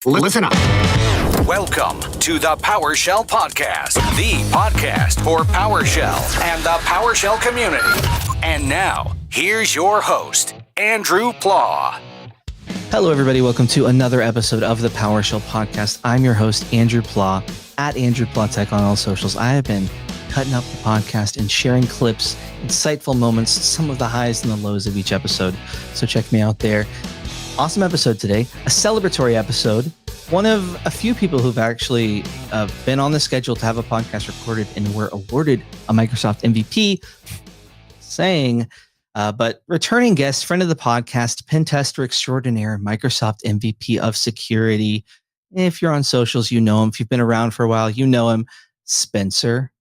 Listen up. Welcome to the PowerShell Podcast, the podcast for PowerShell and the PowerShell community. And now, here's your host, Andrew Plaw. Hello, everybody. Welcome to another episode of the PowerShell Podcast. I'm your host, Andrew Plaw, at Andrew Plaw Tech on all socials. I have been cutting up the podcast and sharing clips, insightful moments, some of the highs and the lows of each episode. So check me out there. Awesome episode today, a celebratory episode. One of a few people who've actually been on the schedule to have a podcast recorded and were awarded a Microsoft MVP, but returning guest, friend of the podcast, pentester extraordinaire, Microsoft MVP of security. If you're on socials, you know him. If you've been around for a while, you know him. Spencer,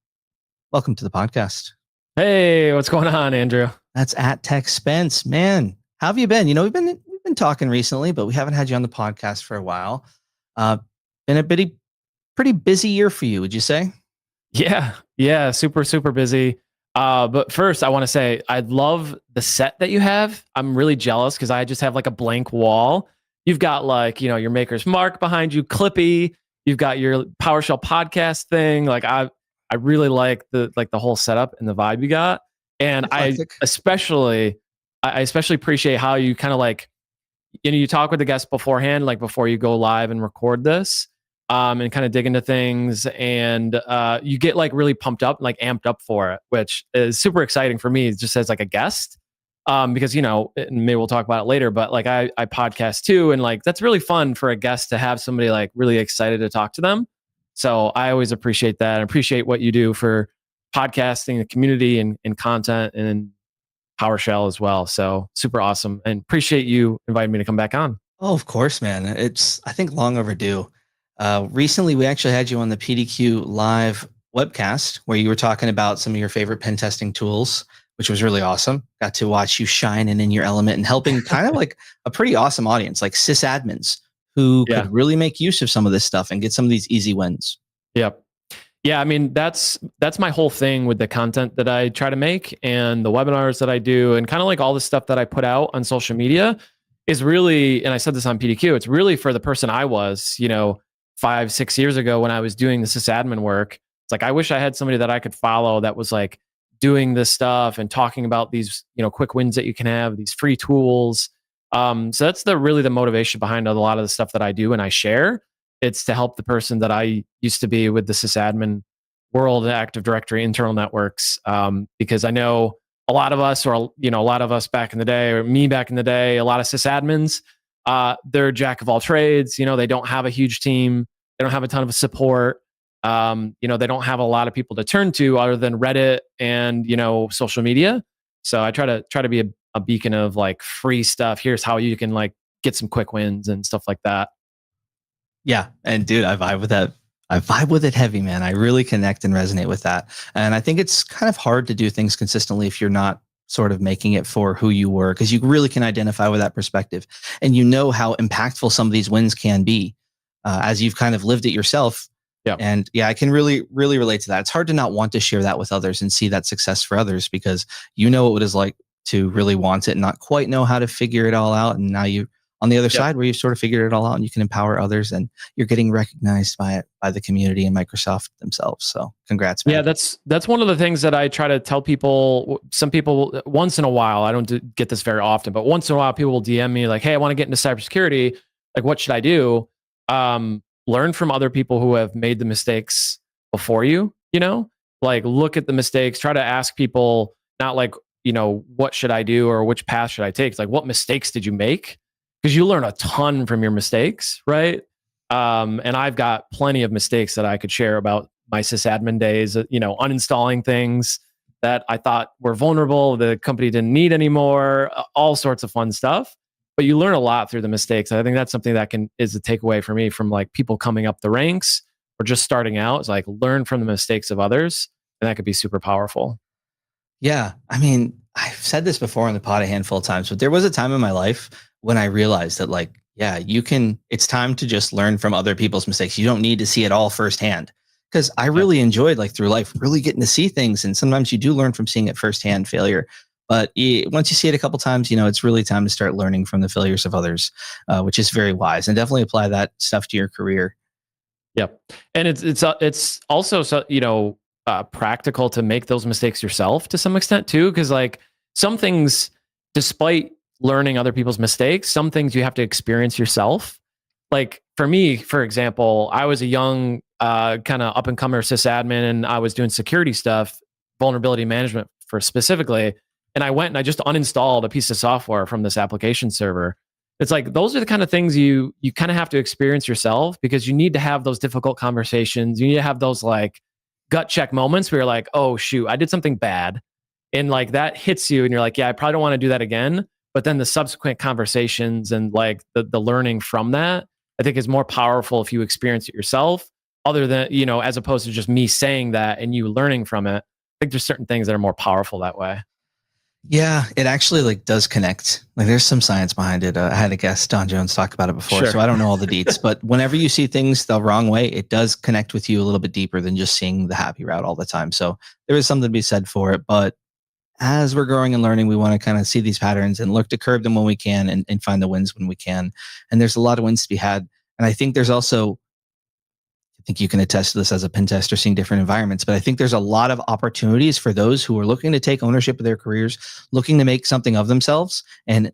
welcome to the podcast. Hey, what's going on, Andrew? That's at Tech Spence. Man, how have you been? You know, we've been talking recently, but we haven't had you on the podcast for a while. Been a pretty busy year for you, would you say? Yeah, super busy. But first, I want to say I love the set that you have. I'm really jealous because I just have like a blank wall. You've got like, you know, your Maker's Mark behind you, Clippy. You've got your PowerShell podcast thing. Like I really like the whole setup and the vibe you got. And I especially appreciate how you kind of like, you know, you talk with the guests beforehand, like before you go live and record this, and kind of dig into things, and you get like really pumped up, like amped up for it, which is super exciting for me just as like a guest, because, you know, maybe we'll talk about it later, but like I podcast too, and like that's really fun for a guest to have somebody like really excited to talk to them. So I always appreciate that. I appreciate what you do for podcasting, the community, and content, and PowerShell as well. So super awesome, and appreciate you inviting me to come back on. Oh, of course, man. It's, I think, long overdue. Recently, we actually had you on the PDQ live webcast where you were talking about some of your favorite pen testing tools, which was really awesome. Got to watch you shine and in your element and helping kind of like a pretty awesome audience, like sysadmins who could really make use of some of this stuff and get some of these easy wins. Yep. Yeah, I mean, that's my whole thing with the content that I try to make and the webinars that I do and kind of like all the stuff that I put out on social media is really, and I said this on PDQ, it's really for the person I was, you know, 5-6 years ago when I was doing the sysadmin work. It's like, I wish I had somebody that I could follow that was like doing this stuff and talking about these, you know, quick wins that you can have, these free tools. So that's really the motivation behind a lot of the stuff that I do and I share. It's to help the person that I used to be with the sysadmin world, Active Directory, internal networks, because I know a lot of us, or you know, a lot of us back in the day, or me back in the day, a lot of sysadmins, they're jack of all trades. You know, they don't have a huge team, they don't have a ton of support. You know, they don't have a lot of people to turn to other than Reddit and, you know, social media. So I try to be a beacon of like free stuff. Here's how you can like get some quick wins and stuff like that. Yeah. And dude, I vibe with that. I vibe with it heavy, man. I really connect and resonate with that. And I think it's kind of hard to do things consistently if you're not sort of making it for who you were, because you really can identify with that perspective. And you know how impactful some of these wins can be as you've kind of lived it yourself. Yeah. And yeah, I can really relate to that. It's hard to not want to share that with others and see that success for others, because you know what it is like to really want it and not quite know how to figure it all out. And now you on the other side where you've sort of figured it all out and you can empower others and you're getting recognized by the community and Microsoft themselves. So congrats, man. Yeah, that's one of the things that I try to tell people. Some people, once in a while, I don't get this very often, but once in a while people will DM me like, hey, I want to get into cybersecurity. Like, what should I do? Learn from other people who have made the mistakes before you, you know, like look at the mistakes, try to ask people, not like, you know, what should I do or which path should I take? It's like, what mistakes did you make? Because you learn a ton from your mistakes, right? And I've got plenty of mistakes that I could share about my sysadmin days, you know, uninstalling things that I thought were vulnerable, the company didn't need anymore, all sorts of fun stuff. But you learn a lot through the mistakes. I think that's something that is a takeaway for me from like people coming up the ranks or just starting out. It's like learn from the mistakes of others, and that could be super powerful. Yeah. I mean, I've said this before on the pod a handful of times, but there was a time in my life when I realized that like, yeah, it's time to just learn from other people's mistakes. You don't need to see it all firsthand. Because I really enjoyed like through life, really getting to see things. And sometimes you do learn from seeing it firsthand, failure. But once you see it a couple times, it's really time to start learning from the failures of others, which is very wise, and definitely apply that stuff to your career. Yep. And it's also, so, practical to make those mistakes yourself to some extent too. Cause like some things, despite learning other people's mistakes, some things you have to experience yourself. Like for me, for example, I was a young, kind of up and comer sysadmin, and I was doing security stuff, vulnerability management for specifically. And I went and I just uninstalled a piece of software from this application server. It's like, those are the kind of things you kind of have to experience yourself, because you need to have those difficult conversations. You need to have those like gut check moments where you're like, oh shoot, I did something bad. And like that hits you and you're like, yeah, I probably don't want to do that again. But then the subsequent conversations and like the learning from that, I think is more powerful if you experience it yourself, other than, as opposed to just me saying that and you learning from it. I think there's certain things that are more powerful that way. Yeah, it actually like does connect. Like there's some science behind it. I had a guest, Don Jones, talk about it before, Sure. So I don't know all the deets. But whenever you see things the wrong way, it does connect with you a little bit deeper than just seeing the happy route all the time. So there is something to be said for it. But as we're growing and learning, we want to kind of see these patterns and look to curb them when we can, and find the wins when we can. And there's a lot of wins to be had. And I think there's also, I think you can attest to this as a pen tester, seeing different environments, but I think there's a lot of opportunities for those who are looking to take ownership of their careers, looking to make something of themselves and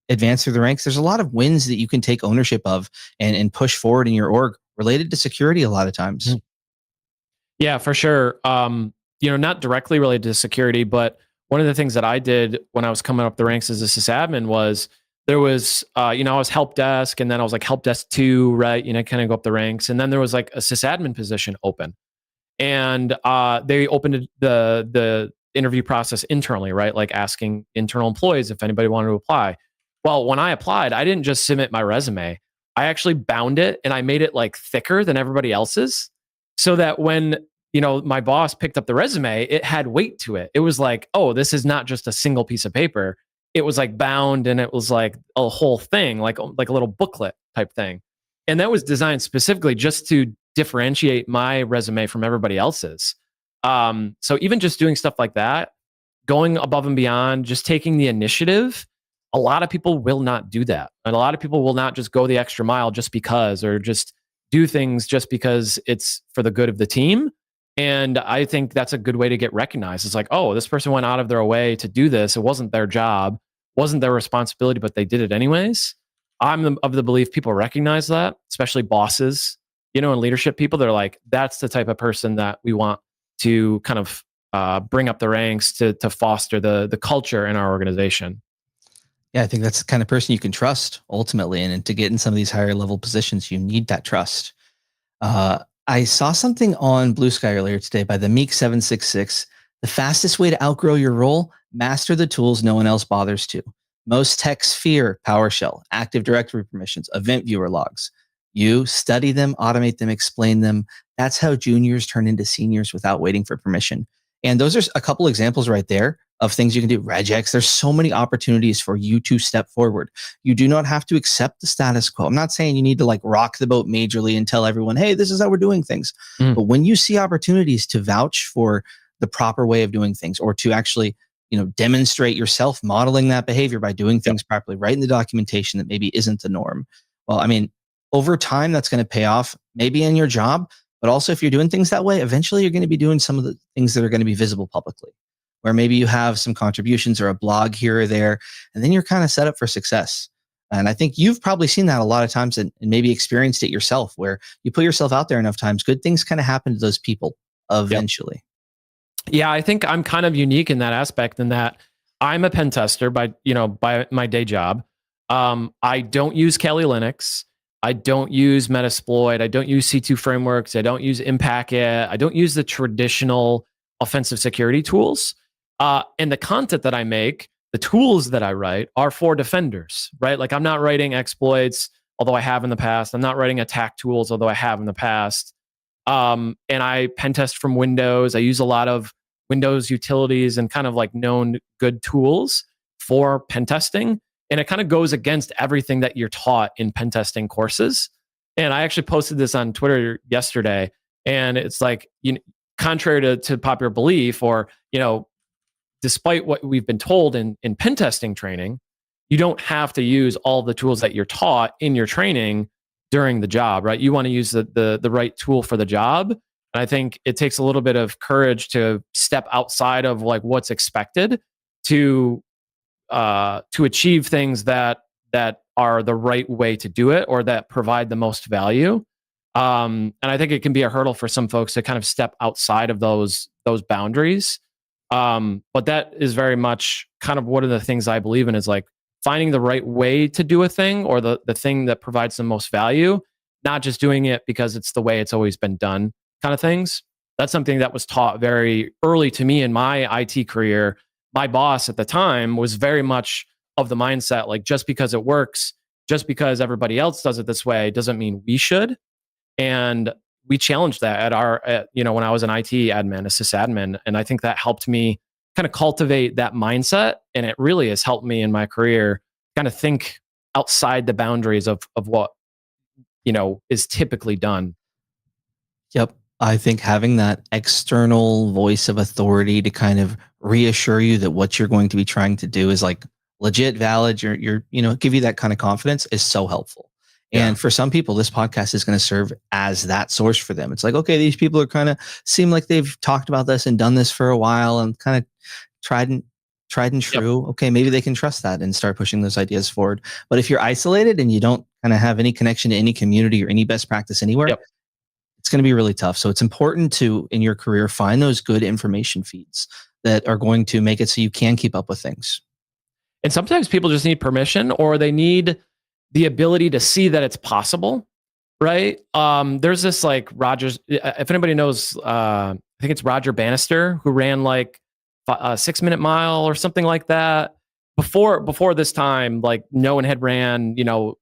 advance through the ranks. There's a lot of wins that you can take ownership of and push forward in your org related to security a lot of times. Yeah, for sure. Not directly related to security, but one of the things that I did when I was coming up the ranks as a sysadmin was there was, I was help desk, and then I was like help desk 2, right? Kind of go up the ranks. And then there was like a sysadmin position open. And they opened the interview process internally, right? Like asking internal employees if anybody wanted to apply. Well, when I applied, I didn't just submit my resume. I actually bound it and I made it like thicker than everybody else's, so that when my boss picked up the resume, it had weight to it. It was like, oh, this is not just a single piece of paper. It was like bound, and it was like a whole thing, like a little booklet type thing. And that was designed specifically just to differentiate my resume from everybody else's. So even just doing stuff like that, going above and beyond, just taking the initiative, a lot of people will not do that. And a lot of people will not just go the extra mile just because, or just do things just because it's for the good of the team. And I think that's a good way to get recognized. It's like, oh, this person went out of their way to do this. It wasn't their job, wasn't their responsibility, but they did it anyways. I'm of the belief people recognize that, especially bosses, and leadership people. They're like, that's the type of person that we want to kind of bring up the ranks to foster the culture in our organization. Yeah, I think that's the kind of person you can trust ultimately. And to get in some of these higher level positions, you need that trust. I saw something on Blue Sky earlier today by the Meek766. The fastest way to outgrow your role, master the tools no one else bothers to. Most techs fear PowerShell, Active Directory permissions, event viewer logs. You study them, automate them, explain them. That's how juniors turn into seniors without waiting for permission. And those are a couple examples right there of things you can do. Regex, there's so many opportunities for you to step forward. You do not have to accept the status quo. I'm not saying you need to like rock the boat majorly and tell everyone, hey, this is how we're doing things. But when you see opportunities to vouch for the proper way of doing things, or to actually, demonstrate yourself modeling that behavior by doing things properly, right in the documentation that maybe isn't the norm. Well, I mean, over time, that's going to pay off maybe in your job, but also if you're doing things that way, eventually you're going to be doing some of the things that are going to be visible publicly, where maybe you have some contributions or a blog here or there, and then you're kind of set up for success. And I think you've probably seen that a lot of times and maybe experienced it yourself, where you put yourself out there enough times, good things kind of happen to those people eventually. Yeah, I think I'm kind of unique in that aspect, in that I'm a pen tester by my day job. I don't use Kali Linux. I don't use Metasploit. I don't use C2 frameworks. I don't use Impacket. I don't use the traditional offensive security tools. And the content that I make, the tools that I write, are for defenders, right? Like I'm not writing exploits, although I have in the past. I'm not writing attack tools, although I have in the past. And I pen test from Windows. I use a lot of Windows utilities and kind of like known good tools for pen testing. And it kind of goes against everything that you're taught in pen testing courses. And I actually posted this on Twitter yesterday. And it's like, contrary to popular belief, or, despite what we've been told in pen testing training, you don't have to use all the tools that you're taught in your training during the job, right? You want to use the right tool for the job. And I think it takes a little bit of courage to step outside of like what's expected to achieve things that are the right way to do it or that provide the most value. And I think it can be a hurdle for some folks to kind of step outside of those boundaries. But that is very much kind of one of the things I believe in is like finding the right way to do a thing or the thing that provides the most value, not just doing it because it's the way it's always been done kind of things. That's something that was taught very early to me in my IT career. My boss at the time was very much of the mindset, like just because it works, just because everybody else does it this way, doesn't mean we should. And we challenged that when I was an IT admin, a sysadmin. And I think that helped me kind of cultivate that mindset. And it really has helped me in my career kind of think outside the boundaries of what, is typically done. Yep. I think having that external voice of authority to kind of reassure you that what you're going to be trying to do is like legit, valid, you're give you that kind of confidence is so helpful. Yeah. And for some people, this podcast is going to serve as that source for them. It's like, okay, these people are kind of seem like they've talked about this and done this for a while and kind of tried and true. Yep. Okay, maybe they can trust that and start pushing those ideas forward. But if you're isolated and you don't kind of have any connection to any community or any best practice anywhere, yep, it's going to be really tough. So it's important to, in your career, find those good information feeds that are going to make it so you can keep up with things. And sometimes people just need permission or they need the ability to see that it's possible, right? There's this like Rogers, if anybody knows, I think it's Roger Bannister who ran like a 6-minute mile or something like that. Before this time, like no one had ran,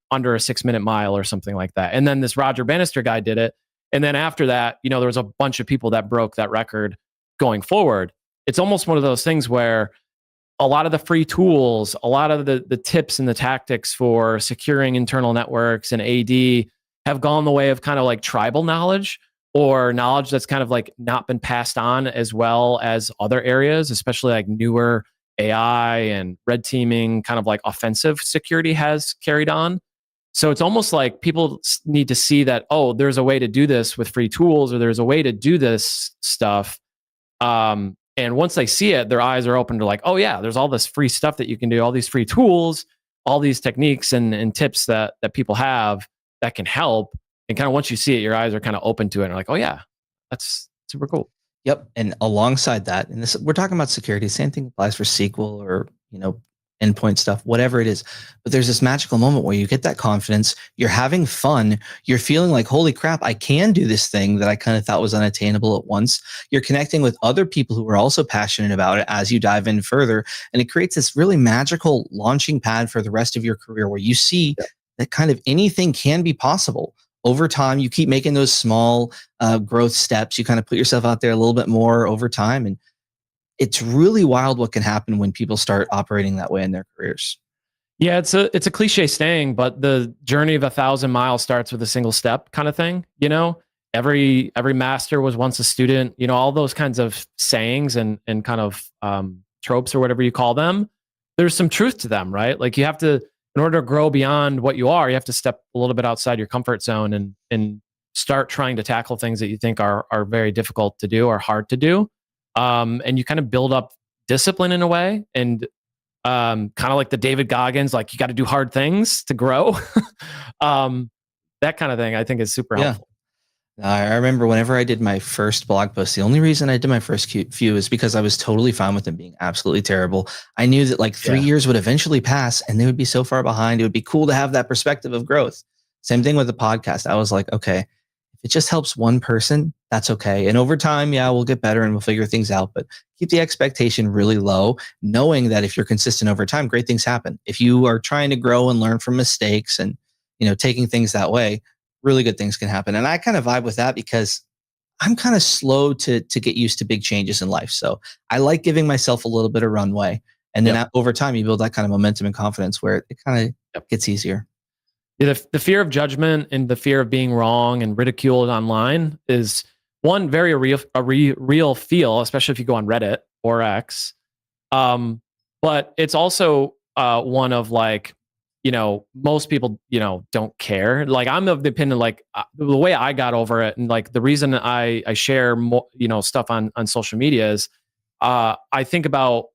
under a 6-minute mile or something like that. And then this Roger Bannister guy did it. And then after that, there was a bunch of people that broke that record going forward. It's almost one of those things where a lot of the free tools, a lot of the tips and the tactics for securing internal networks and AD have gone the way of kind of like tribal knowledge or knowledge that's kind of like not been passed on as well as other areas, especially like newer AI and red teaming, kind of like offensive security has carried on. So it's almost like people need to see that, oh, there's a way to do this with free tools or there's a way to do this stuff. And once they see it, their eyes are open to like, oh yeah, there's all this free stuff that you can do, all these free tools, all these techniques and tips that people have that can help. And kind of once you see it, your eyes are kind of open to it and like, oh yeah, that's super cool. Yep. And alongside that, and this we're talking about security, same thing applies for SQL or, endpoint stuff, whatever it is. But there's this magical moment where you get that confidence, you're having fun, you're feeling like, holy crap, I can do this thing that I kind of thought was unattainable at once. You're connecting with other people who are also passionate about it as you dive in further. And it creates this really magical launching pad for the rest of your career where you see that kind of anything can be possible. Over time, you keep making those small growth steps. You kind of put yourself out there a little bit more over time. And it's really wild what can happen when people start operating that way in their careers. Yeah, it's a cliche saying, but the journey of 1,000 miles starts with a single step kind of thing. Every master was once a student, all those kinds of sayings and kind of tropes or whatever you call them. There's some truth to them, right? Like you have to, in order to grow beyond what you are, you have to step a little bit outside your comfort zone and start trying to tackle things that you think are very difficult to do or hard to do. And you kind of build up discipline in a way and kind of like the David Goggins, like you got to do hard things to grow. That kind of thing I think is super helpful. I remember whenever I did my first blog post, the only reason I did my first few is because I was totally fine with them being absolutely terrible. I knew that like 3 years would eventually pass and they would be so far behind. It would be cool to have that perspective of growth. Same thing with the podcast. I was like, okay, if it just helps one person, that's okay. And over time, we'll get better and we'll figure things out, but keep the expectation really low, knowing that if you're consistent over time, great things happen. If you are trying to grow and learn from mistakes and, taking things that way, really good things can happen. And I kind of vibe with that because I'm kind of slow to get used to big changes in life. So I like giving myself a little bit of runway. And then over time, you build that kind of momentum and confidence where it kind of gets easier. Yeah, the fear of judgment and the fear of being wrong and ridiculed online is one very real feel, especially if you go on Reddit or X. But it's also one of like, most people, don't care. Like I'm of the opinion, like the way I got over it, and like the reason I share more, stuff on social media is, I think about,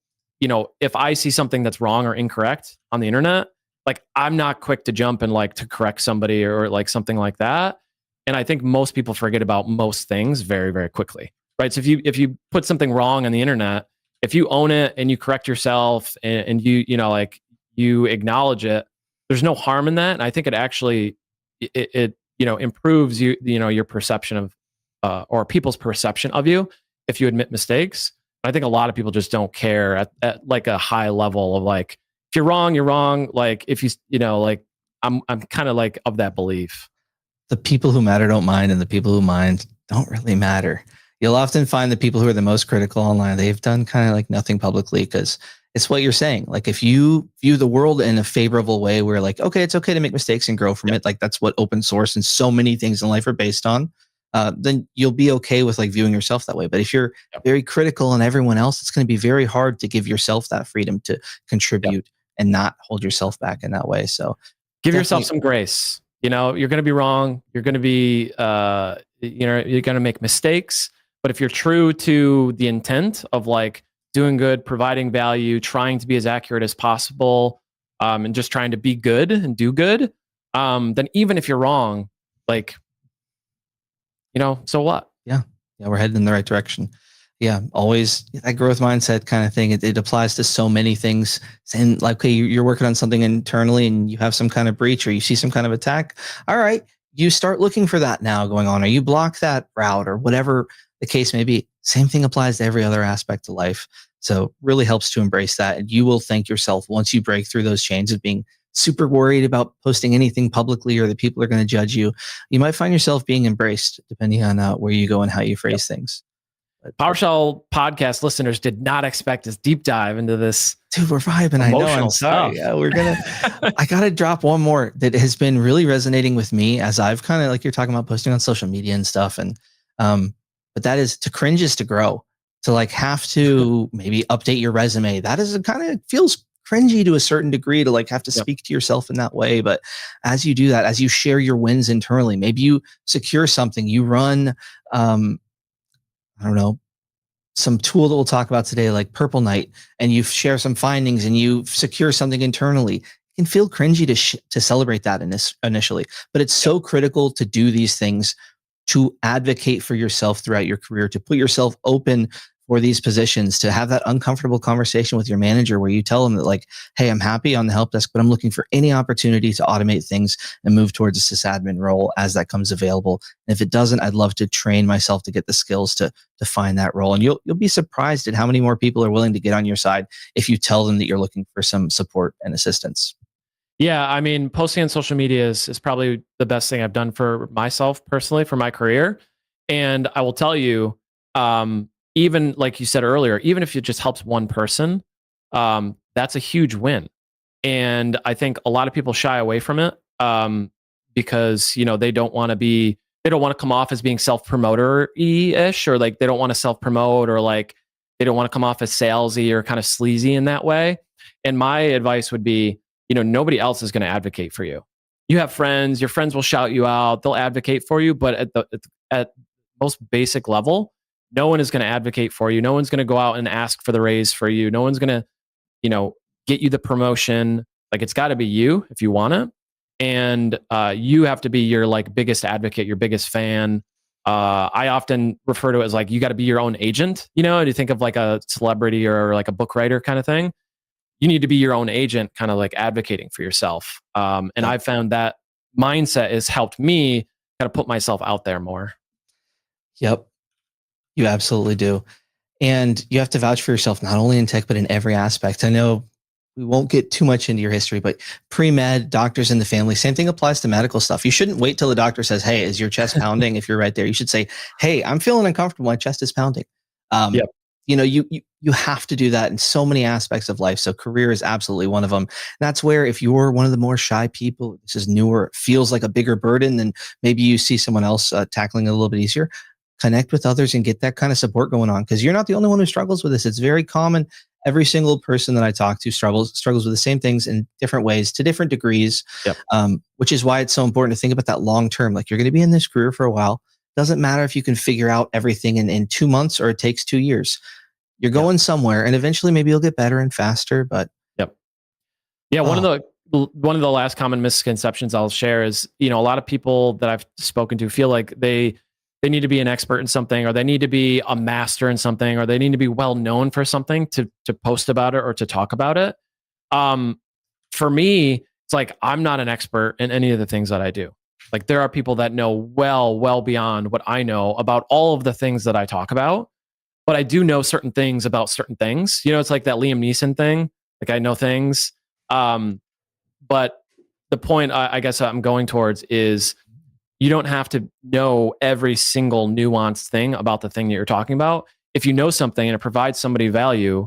if I see something that's wrong or incorrect on the internet, like I'm not quick to jump and like to correct somebody or like something like that. And I think most people forget about most things very, very quickly, right? So if you put something wrong on the internet, if you own it and you correct yourself and like you acknowledge it, there's no harm in that. And I think it actually it improves your perception of or people's perception of you if you admit mistakes. I think a lot of people just don't care at like a high level of like, if you're wrong, you're wrong. Like if like I'm kind of like of that belief. The people who matter don't mind, and the people who mind don't really matter. You'll often find the people who are the most critical online, they've done kind of like nothing publicly, because it's what you're saying. Like if you view the world in a favorable way where like, okay, it's okay to make mistakes and grow from it. Like that's what open source and so many things in life are based on. Then you'll be okay with like viewing yourself that way. But if you're very critical on everyone else, it's going to be very hard to give yourself that freedom to contribute and not hold yourself back in that way. So give yourself some grace. You're going to be wrong. You're going to be, you're going to make mistakes. But if you're true to the intent of like doing good, providing value, trying to be as accurate as possible, and just trying to be good and do good, then even if you're wrong, like, so what? Yeah, we're heading in the right direction. Yeah, always that growth mindset kind of thing. It applies to so many things. And like, okay, you're working on something internally and you have some kind of breach or you see some kind of attack. All right, you start looking for that now going on, or you block that route or whatever the case may be. Same thing applies to every other aspect of life. So really helps to embrace that. And you will thank yourself once you break through those chains of being super worried about posting anything publicly or that people are going to judge you. You might find yourself being embraced depending on where you go and how you phrase things. PowerShell podcast listeners did not expect this deep dive into this. Dude, we're vibing. I know. I'm sorry. Yeah, we're going to, I got to drop one more that has been really resonating with me as I've kind of like you're talking about posting on social media and stuff. And, but that is to cringe is to grow. To like have to maybe update your resume. That is kind of feels cringy to a certain degree to like have to speak to yourself in that way. But as you do that, as you share your wins internally, maybe you secure something, you run, I don't know, some tool that we'll talk about today, like Purple Night, and you share some findings and you secure something internally. It can feel cringy to celebrate that initially, but it's so critical to do these things, to advocate for yourself throughout your career, to put yourself open for these positions, to have that uncomfortable conversation with your manager where you tell them that like, hey, I'm happy on the help desk, but I'm looking for any opportunity to automate things and move towards a sysadmin role as that comes available. And if it doesn't, I'd love to train myself to get the skills to find that role. And you'll be surprised at how many more people are willing to get on your side if you tell them that you're looking for some support and assistance. Yeah, I mean, posting on social media is probably the best thing I've done for myself personally, for my career. And I will tell you, even like you said earlier, even if it just helps one person, that's a huge win. And I think a lot of people shy away from it because they don't want to come off as being self-promoter-ish, or like they don't want to self-promote, or like they don't want to come off as salesy or kind of sleazy in that way. And my advice would be, nobody else is going to advocate for you. You have friends, your friends will shout you out, they'll advocate for you, but at most basic level, no one is going to advocate for you. No one's going to go out and ask for the raise for you. No one's going to, get you the promotion. Like it's got to be you if you want it. And you have to be your like biggest advocate, your biggest fan. I often refer to it as like, you got to be your own agent. Do you think of like a celebrity or like a book writer kind of thing? You need to be your own agent, kind of like advocating for yourself. And I've found that mindset has helped me kind of put myself out there more. Yep. You absolutely do. And you have to vouch for yourself, not only in tech, but in every aspect. I know we won't get too much into your history, but pre-med, doctors in the family, same thing applies to medical stuff. You shouldn't wait till the doctor says, hey, is your chest pounding? If you're right there, you should say, hey, I'm feeling uncomfortable. My chest is pounding. Yep. You have to do that in so many aspects of life. So career is absolutely one of them. And that's where if you're one of the more shy people, this is newer, feels like a bigger burden, then maybe you see someone else tackling it a little bit easier. Connect with others and get that kind of support going on, because you're not the only one who struggles with this. It's very common. every single person that I talk to struggles with the same things in different ways to different degrees. Yep. Which is why it's so important to think about that long term. Like, you're going to be in this career for a while. Doesn't matter if you can figure out everything in 2 months or it takes 2 years. You're going somewhere, and eventually maybe you'll get better and faster. But one of the last common misconceptions I'll share is, a lot of people that I've spoken to feel like they need to be an expert in something, or they need to be a master in something, or they need to be well known for something to post about it or to talk about it. For me, it's like, I'm not an expert in any of the things that I do. Like, there are people that know well beyond what I know about all of the things that I talk about. But I do know certain things about certain things. It's like that Liam Neeson thing. Like, I know things. But the point I guess I'm going towards is, you don't have to know every single nuanced thing about the thing that you're talking about. If you know something and it provides somebody value,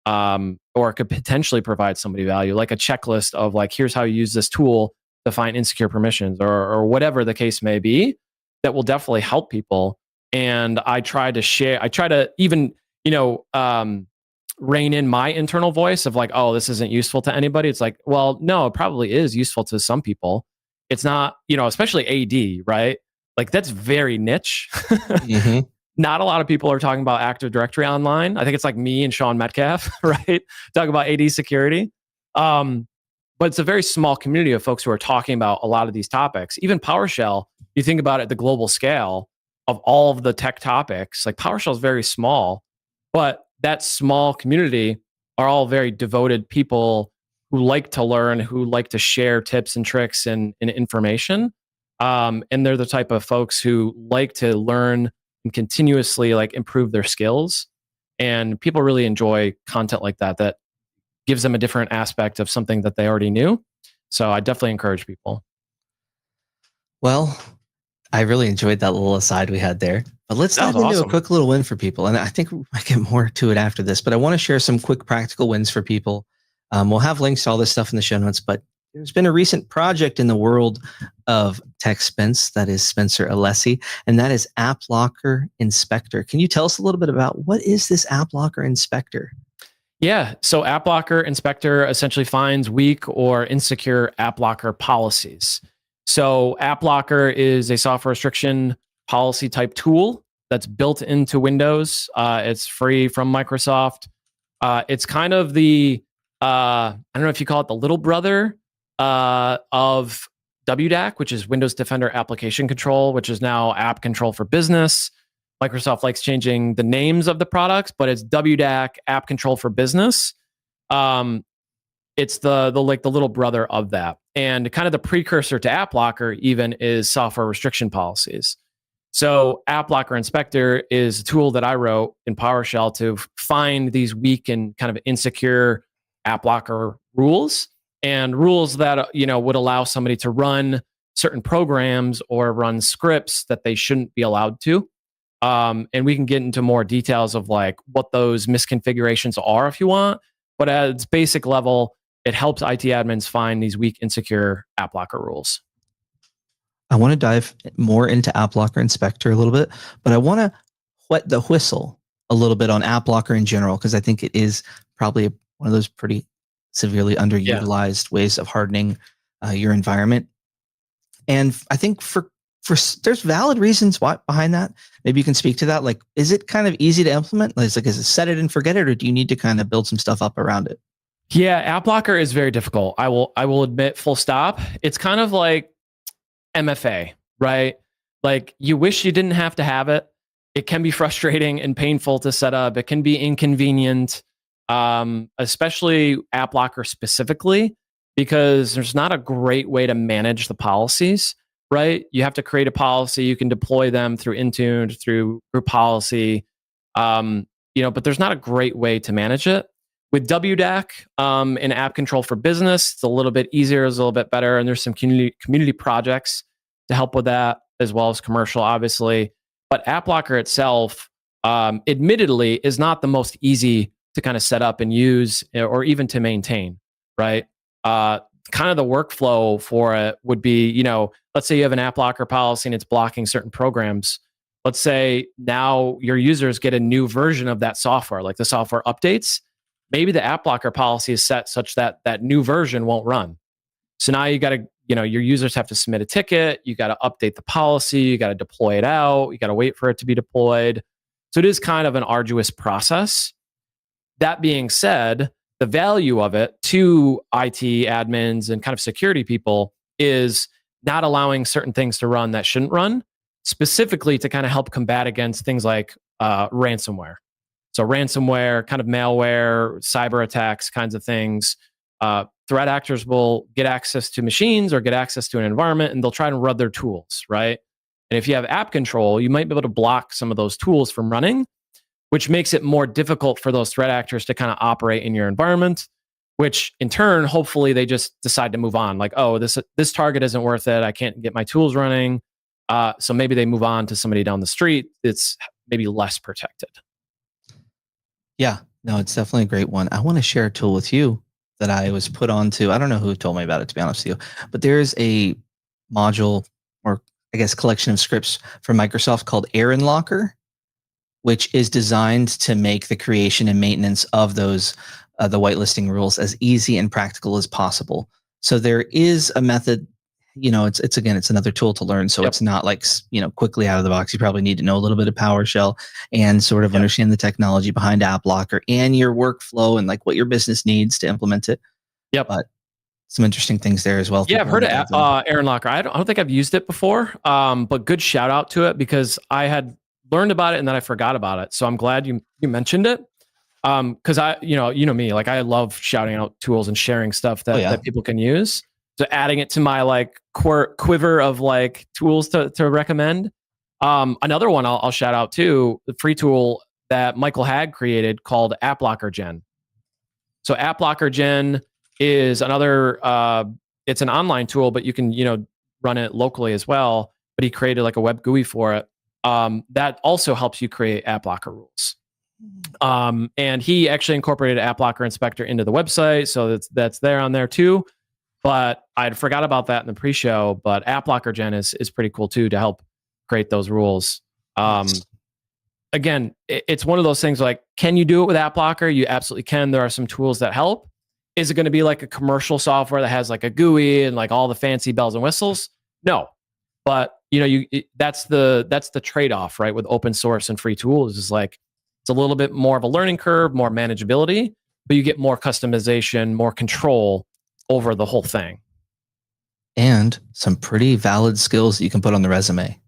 or it could potentially provide somebody value, like a checklist of like, here's how you use this tool to find insecure permissions, or whatever the case may be, that will definitely help people. And I try to even, rein in my internal voice of like, oh, this isn't useful to anybody. It's like, well, no, it probably is useful to some people. It's not, especially AD, right? Like, that's very niche. mm-hmm. Not a lot of people are talking about Active Directory online. I think it's like me and Sean Metcalf, right? Talk about AD security. But it's a very small community of folks who are talking about a lot of these topics. Even PowerShell, you think about it at the global scale of all of the tech topics, like PowerShell is very small, but that small community are all very devoted people who like to learn, who like to share tips and tricks and information. And they're the type of folks who like to learn and continuously like improve their skills. And people really enjoy content like that gives them a different aspect of something that they already knew. So I definitely encourage people. Well, I really enjoyed that little aside we had there. But let's dive into a quick little win for people. And I think we might get more to it after this, but I want to share some quick practical wins for people. We'll have links to all this stuff in the show notes, but there's been a recent project in the world of tech Spence, that is Spencer Alessi, and that is AppLocker Inspector. Can you tell us a little bit about what is this AppLocker Inspector? Yeah, so AppLocker Inspector essentially finds weak or insecure AppLocker policies. So AppLocker is a software restriction policy type tool that's built into Windows. It's free from Microsoft. It's kind of the, I don't know if you call it the little brother of WDAC, which is Windows Defender Application Control, which is now App Control for Business. Microsoft likes changing the names of the products, but it's WDAC App Control for Business. It's the little brother of that. And kind of the precursor to AppLocker even is software restriction policies. So AppLocker Inspector is a tool that I wrote in PowerShell to find these weak and kind of insecure AppLocker rules, and rules that would allow somebody to run certain programs or run scripts that they shouldn't be allowed to. And we can get into more details of like what those misconfigurations are if you want. But at its basic level, it helps IT admins find these weak, insecure AppLocker rules. I want to dive more into AppLocker Inspector a little bit, but I want to wet the whistle a little bit on AppLocker in general, because I think it is probably one of those pretty severely underutilized ways of hardening your environment. And I think for there's valid reasons why behind that. Maybe you can speak to that. Like, is it kind of easy to implement? Is it set it and forget it, or do you need to kind of build some stuff up around it? Yeah, AppLocker is very difficult. I will admit, full stop. It's kind of like MFA, right? Like, you wish you didn't have to have it. It can be frustrating and painful to set up. It can be inconvenient, especially AppLocker specifically, because there's not a great way to manage the policies, right? You have to create a policy. You can deploy them through Intune, through group policy, but there's not a great way to manage it. With WDAC and App Control for Business, it's a little bit easier, it's a little bit better, and there's some community projects to help with that, as well as commercial, obviously. But AppLocker itself, admittedly, is not the most easy to kind of set up and use, or even to maintain, right? Kind of the workflow for it would be, let's say you have an AppLocker policy and it's blocking certain programs. Let's say now your users get a new version of that software, like the software updates. maybe the AppLocker policy is set such that that new version won't run. So now you got to, your users have to submit a ticket. You got to update the policy. You got to deploy it out. You got to wait for it to be deployed. So it is kind of an arduous process. That being said, the value of it to IT admins and kind of security people is not allowing certain things to run that shouldn't run, specifically to kind of help combat against things like ransomware. So ransomware, kind of malware, cyber attacks, kinds of things. Threat actors will get access to machines or get access to an environment, and they'll try to run their tools, right? And if you have app control, you might be able to block some of those tools from running, which makes it more difficult for those threat actors to kind of operate in your environment, which in turn, hopefully they just decide to move on. Like, oh, this target isn't worth it. I can't get my tools running. So maybe they move on to somebody down the street that's maybe less protected. Yeah, no, it's definitely a great one. I want to share a tool with you that I was put onto. I don't know who told me about it, to be honest with you, but there's a module, or I guess collection of scripts from Microsoft called AppLocker, which is designed to make the creation and maintenance of those the whitelisting rules as easy and practical as possible. So there is a method. It's another tool to learn. So it's not like, quickly out of the box. You probably need to know a little bit of PowerShell and sort of understand the technology behind AppLocker and your workflow and like what your business needs to implement it. Yep. But some interesting things there as well. Yeah, I've heard of AppLocker. I don't think I've used it before, but good shout out to it, because I had learned about it and then I forgot about it. So I'm glad you mentioned it. Because I, me, like I love shouting out tools and sharing stuff that people can use. So adding it to my like quiver of like tools to recommend. Another one I'll shout out too, the free tool that Michael Hagg created called AppLocker Gen. So AppLocker Gen is another, it's an online tool, but you can, run it locally as well. But he created like a web GUI for it. That also helps you create AppLocker rules. And he actually incorporated AppLocker Inspector into the website. So that's there on there too. But I forgot about that in the pre-show. But AppLocker Gen is pretty cool too, to help create those rules. Again, it's one of those things like, can you do it with AppLocker? You absolutely can. There are some tools that help. Is it going to be like a commercial software that has like a GUI and like all the fancy bells and whistles? No. But that's the trade-off, right? With open source and free tools is like, it's a little bit more of a learning curve, more manageability, but you get more customization, more control over the whole thing. And some pretty valid skills that you can put on the resume.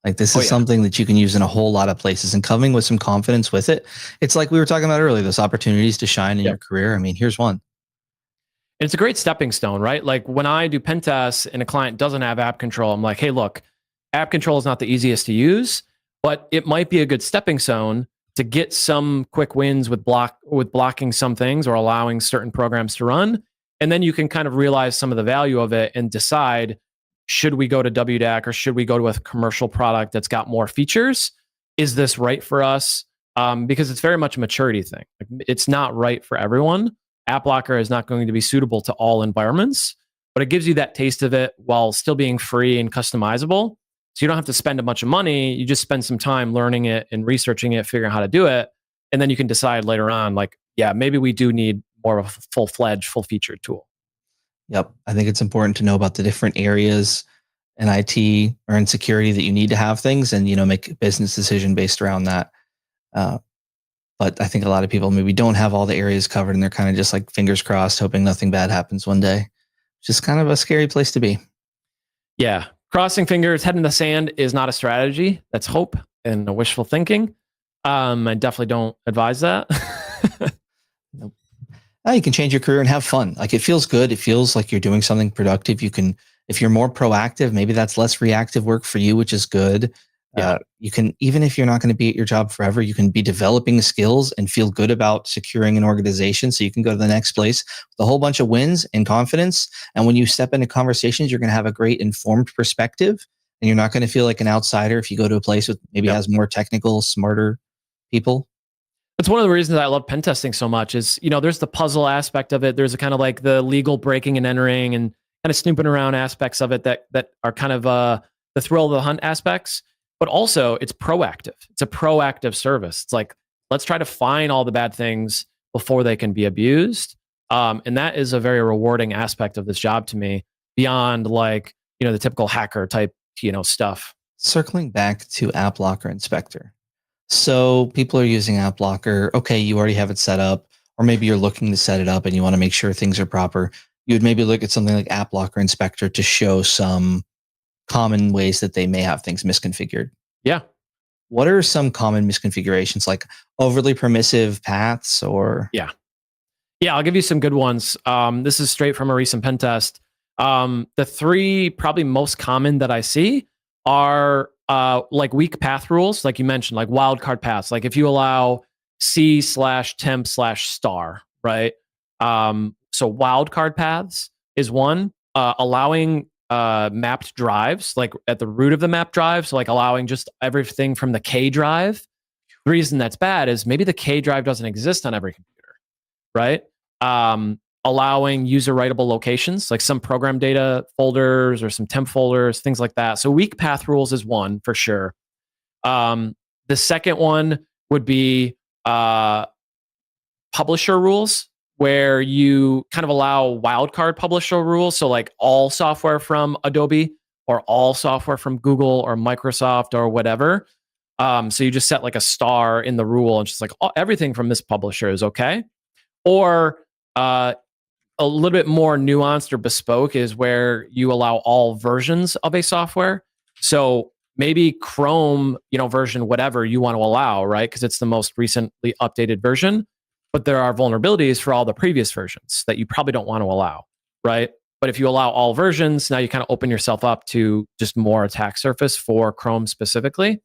Like this is something that you can use in a whole lot of places, and coming with some confidence with it. It's like we were talking about earlier, those opportunities to shine in your career. I mean, here's one. It's a great stepping stone, right? Like when I do pen tests and a client doesn't have app control, I'm like, hey, look, app control is not the easiest to use, but it might be a good stepping stone to get some quick wins with blocking some things or allowing certain programs to run. And then you can kind of realize some of the value of it and decide, should we go to WDAC or should we go to a commercial product that's got more features? Is this right for us? Because it's very much a maturity thing. It's not right for everyone. AppLocker is not going to be suitable to all environments, but it gives you that taste of it while still being free and customizable. So you don't have to spend a bunch of money. You just spend some time learning it and researching it, figuring out how to do it. And then you can decide later on, like, yeah, maybe we do need more of a full-fledged, full-featured tool. Yep. I think it's important to know about the different areas in IT or in security that you need to have things and, make a business decision based around that. But I think a lot of people maybe don't have all the areas covered and they're kind of just like fingers crossed, hoping nothing bad happens one day. Just kind of a scary place to be. Yeah. Crossing fingers, head in the sand is not a strategy. That's hope and wishful thinking. I definitely don't advise that. Nope. You can change your career and have fun. Like it feels good. It feels like you're doing something productive. You can, if you're more proactive, maybe that's less reactive work for you, which is good. Yeah. You can, even if you're not going to be at your job forever, you can be developing skills and feel good about securing an organization. So you can go to the next place with a whole bunch of wins and confidence. And when you step into conversations, you're going to have a great informed perspective and you're not going to feel like an outsider if you go to a place with maybe has more technical, smarter people. That's one of the reasons I love pen testing so much is, there's the puzzle aspect of it. There's a kind of like the legal breaking and entering and kind of snooping around aspects of it that are kind of the thrill of the hunt aspects. But also it's proactive. It's a proactive service. It's like, let's try to find all the bad things before they can be abused. And that is a very rewarding aspect of this job to me, beyond like, the typical hacker type, stuff. Circling back to AppLocker Inspector. So people are using AppLocker. Okay, you already have it set up, or maybe you're looking to set it up and you want to make sure things are proper. You would maybe look at something like AppLocker Inspector to show some common ways that they may have things misconfigured. Yeah. What are some common misconfigurations, like overly permissive paths or? Yeah, I'll give you some good ones. This is straight from a recent pen test. The three probably most common that I see are like weak path rules, like you mentioned, like wildcard paths. Like if you allow C/temp/star, right? So wildcard paths is one. Allowing mapped drives, like at the root of the mapped drive. So like allowing just everything from the K drive. The reason that's bad is maybe the K drive doesn't exist on every computer, right? Allowing user writable locations, like some program data folders or some temp folders, things like that. So weak path rules is one for sure. The second one would be publisher rules, where you kind of allow wildcard publisher rules. So like all software from Adobe or all software from Google or Microsoft or whatever. So you just set like a star in the rule and just like everything from this publisher is okay. Or a little bit more nuanced or bespoke is where you allow all versions of a software. So maybe Chrome, version whatever you want to allow, right? Because it's the most recently updated version. But there are vulnerabilities for all the previous versions that you probably don't want to allow, right? But if you allow all versions, now you kind of open yourself up to just more attack surface for Chrome specifically.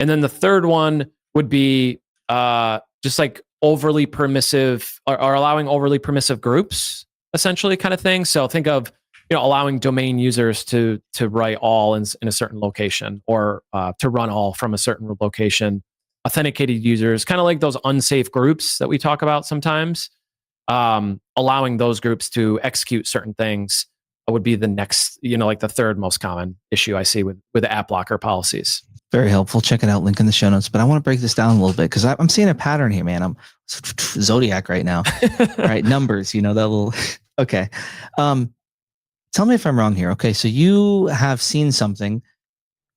And then the third one would be just like overly permissive or allowing overly permissive groups, essentially, kind of thing. So think of allowing domain users to write all in a certain location, or to run all from a certain location. Authenticated users, kind of like those unsafe groups that we talk about sometimes. Allowing those groups to execute certain things would be the next, like the third most common issue I see with the AppLocker policies. Very helpful. Check it out. Link in the show notes. But I want to break this down a little bit because I'm seeing a pattern here, man. I'm Zodiac right now. Right? Numbers, that little. Okay. Tell me if I'm wrong here. Okay. So you have seen something.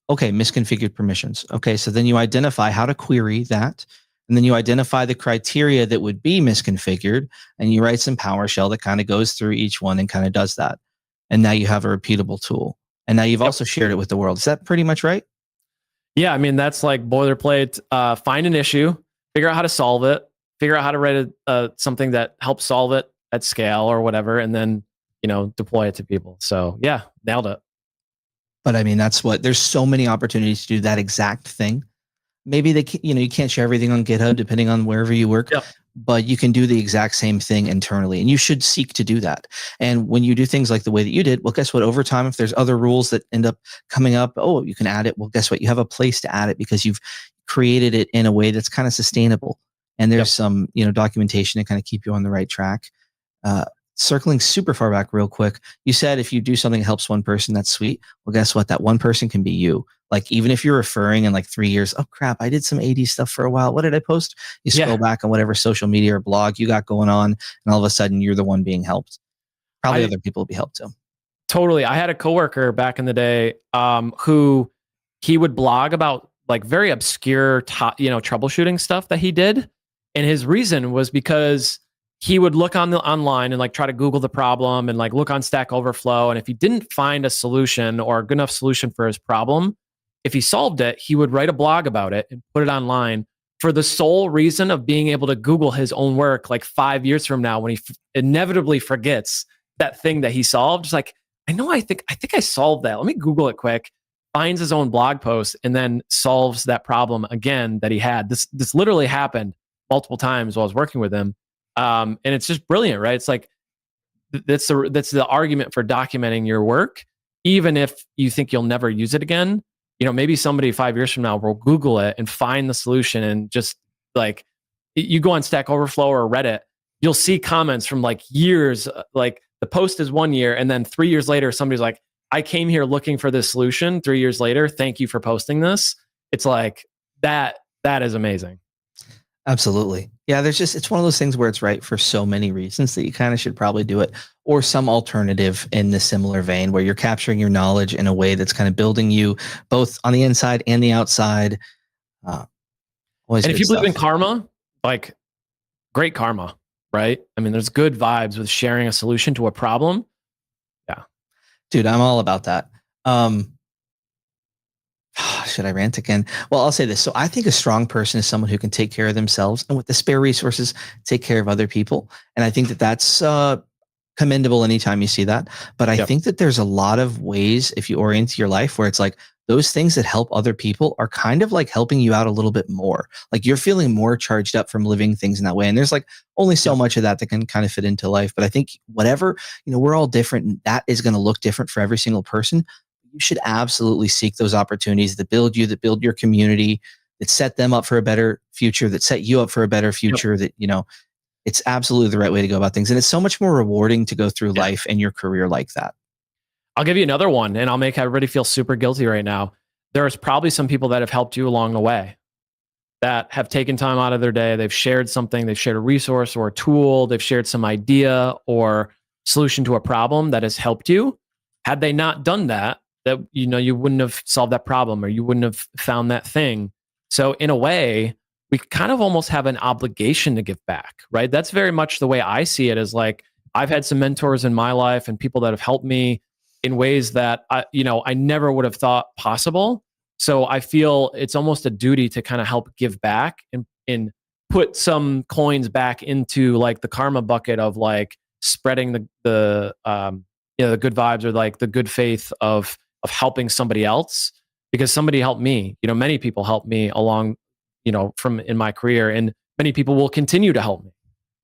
Okay, misconfigured permissions. Okay, so then you identify how to query that, and then you identify the criteria that would be misconfigured, and you write some PowerShell that kind of goes through each one and kind of does that. And now you have a repeatable tool. And now you've also shared it with the world. Is that pretty much right? Yeah, I mean, that's like boilerplate. Find an issue, figure out how to solve it, figure out how to write something that helps solve it at scale or whatever, and then, deploy it to people. So yeah, nailed it. But I mean, there's so many opportunities to do that exact thing. Maybe you can't share everything on GitHub depending on wherever you work, but you can do the exact same thing internally, and you should seek to do that. And when you do things like the way that you did, well, guess what? Over time, if there's other rules that end up coming up, you can add it. Well, guess what? You have a place to add it because you've created it in a way that's kind of sustainable. And there's some, documentation to kind of keep you on the right track. Circling super far back real quick, you said if you do something that helps one person, that's sweet. Well, guess what? That one person can be you. Like, even if you're referring in like 3 years, oh crap, I did some AD stuff for a while. What did I post? You scroll back on whatever social media or blog you got going on, and all of a sudden you're the one being helped. Probably other people will be helped too. Totally. I had a coworker back in the day who he would blog about like very obscure, troubleshooting stuff that he did. And his reason was because he would look online and like try to Google the problem and like look on Stack Overflow. And if he didn't find a solution or a good enough solution for his problem, if he solved it, he would write a blog about it and put it online for the sole reason of being able to Google his own work like 5 years from now when he inevitably forgets that thing that he solved. It's like, I think I solved that. Let me Google it quick. Finds his own blog post and then solves that problem again that he had. This literally happened multiple times while I was working with him. And it's just brilliant, right? It's like, that's the argument for documenting your work, even if you think you'll never use it again. Maybe somebody 5 years from now will Google it and find the solution, and just like, you go on Stack Overflow or Reddit, you'll see comments from like years, like the post is 1 year, and then 3 years later, somebody's like, I came here looking for this solution 3 years later. Thank you for posting this. It's like, that is amazing. Absolutely. Yeah, it's one of those things where it's right for so many reasons that you kind of should probably do it, or some alternative in the similar vein where you're capturing your knowledge in a way that's kind of building you both on the inside and the outside. Uh, Always And good if you believe in stuff. karma, like great karma, right? I mean, there's good vibes with sharing a solution to a problem. Yeah. Dude, I'm all about that. Should I rant again? Well, I'll say this. So I think a strong person is someone who can take care of themselves and with the spare resources, take care of other people. And I think that that's commendable anytime you see that. But I think that there's a lot of ways, if you orient your life, where it's like those things that help other people are kind of like helping you out a little bit more. Like you're feeling more charged up from living things in that way. And there's like only so much of that can kind of fit into life. But I think whatever, we're all different, and that is going to look different for every single person. You should absolutely seek those opportunities that build you, that build your community, that set them up for a better future, that set you up for a better future, that, it's absolutely the right way to go about things. And it's so much more rewarding to go through life and your career like that. I'll give you another one, and I'll make everybody feel super guilty right now. There's probably some people that have helped you along the way, that have taken time out of their day. They've shared something, they've shared a resource or a tool, they've shared some idea or solution to a problem that has helped you. Had they not done that, you wouldn't have solved that problem, or you wouldn't have found that thing. So in a way, we kind of almost have an obligation to give back, right? That's very much the way I see it, is like, I've had some mentors in my life and people that have helped me in ways that I never would have thought possible. So I feel it's almost a duty to kind of help give back and put some coins back into like the karma bucket of like spreading the good vibes, or like the good faith of helping somebody else, because somebody helped me. Many people helped me along, from in my career, and many people will continue to help me.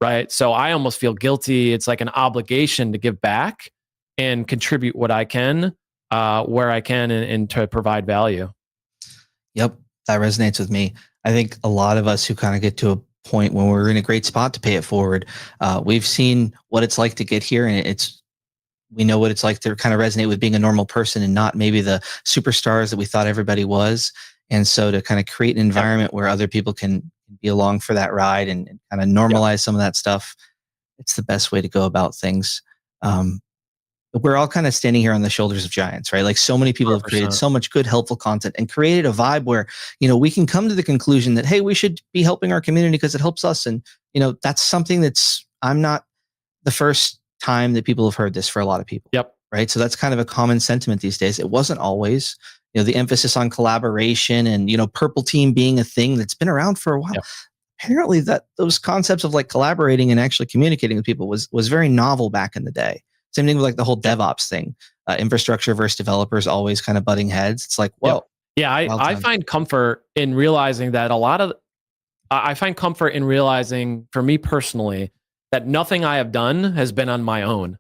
Right. So I almost feel guilty. It's like an obligation to give back and contribute what I can, where I can, and to provide value. Yep. That resonates with me. I think a lot of us who kind of get to a point when we're in a great spot to pay it forward, we've seen what it's like to get here, and we know what it's like to kind of resonate with being a normal person and not maybe the superstars that we thought everybody was. And so to kind of create an environment where other people can be along for that ride and kind of normalize some of that stuff, it's the best way to go about things. We're all kind of standing here on the shoulders of giants, right? Like so many people 100%. Have created so much good, helpful content and created a vibe where, we can come to the conclusion that, hey, we should be helping our community because it helps us. And, that's something I'm not the first time that people have heard this for a lot of people. Yep. Right. So that's kind of a common sentiment these days. It wasn't always, the emphasis on collaboration and, purple team being a thing that's been around for a while. Yep. Apparently those concepts of like collaborating and actually communicating with people was very novel back in the day. Same thing with like the whole DevOps thing, infrastructure versus developers always kind of butting heads. It's like, whoa. Yeah. I find comfort in realizing that I find comfort in realizing, for me personally, that nothing I have done has been on my own,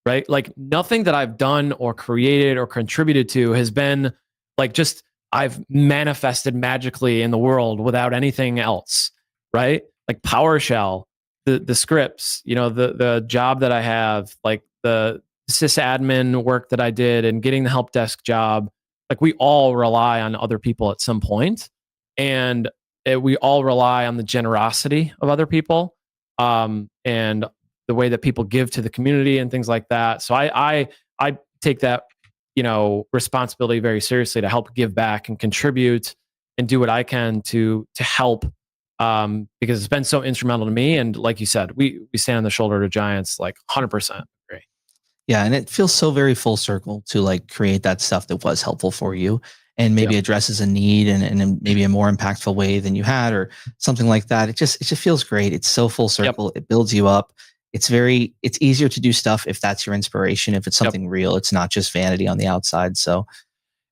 right? Like nothing that I've done or created or contributed to has been like just I've manifested magically in the world without anything else, right? Like PowerShell, the scripts, the job that I have, like the sysadmin work that I did and getting the help desk job, like we all rely on other people at some point, and we all rely on the generosity of other people. And the way that people give to the community and things like that. So I take that, responsibility very seriously to help give back and contribute and do what I can to help, because it's been so instrumental to me. And like you said, we stand on the shoulder of giants, like 100% agree. Yeah. And it feels so very full circle to like create that stuff that was helpful for you and maybe addresses a need in maybe a more impactful way than you had or something like that. It just feels great. It's so full circle. Yep. It builds you up. It's easier to do stuff if that's your inspiration, if it's something real. It's not just vanity on the outside. So,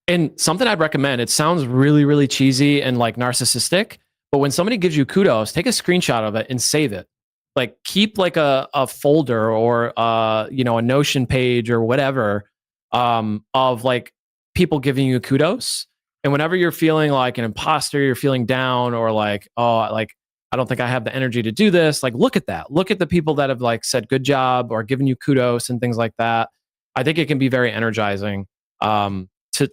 and something I'd recommend, it sounds really, really cheesy and like narcissistic, but when somebody gives you kudos, take a screenshot of it and save it. Like keep like a folder or a Notion page or whatever, of like people giving you kudos. And whenever you're feeling like an imposter, you're feeling down, or like, oh, like I don't think I have the energy to do this. Like, look at that. Look at the people that have like said good job or given you kudos and things like that. I think it can be very energizing, to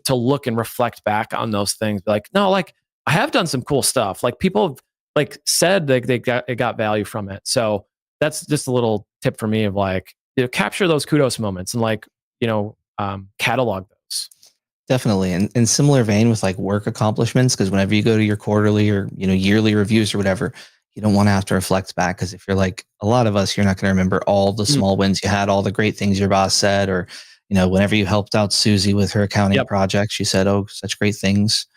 look and reflect back on those things. Like, no, like I have done some cool stuff. Like people have like said like they got value from it. So that's just a little tip for me of like, capture those kudos moments and like, catalog those. Definitely. And in similar vein with like work accomplishments, because whenever you go to your quarterly or, yearly reviews or whatever, you don't want to have to reflect back. Because if you're like a lot of us, you're not going to remember all the small wins you had, all the great things your boss said, or, whenever you helped out Susie with her accounting project, she said, oh, such great things.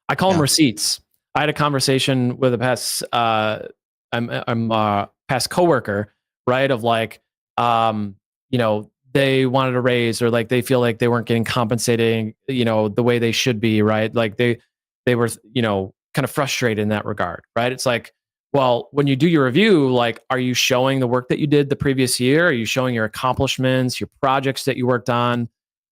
I call them receipts. I had a conversation with a past coworker, right? Of like, they wanted a raise or like they feel like they weren't getting compensated, the way they should be, right? Like they were, kind of frustrated in that regard, right? It's like, well, when you do your review, like, are you showing the work that you did the previous year? Are you showing your accomplishments, your projects that you worked on?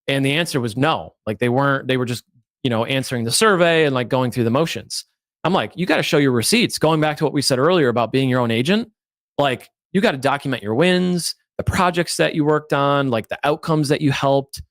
And the answer was no. Like they weren't, they were just, answering the survey and like going through the motions. I'm like, you got to show your receipts. Going back to what we said earlier about being your own agent, like you got to document your wins, the projects that you worked on, like the outcomes that you helped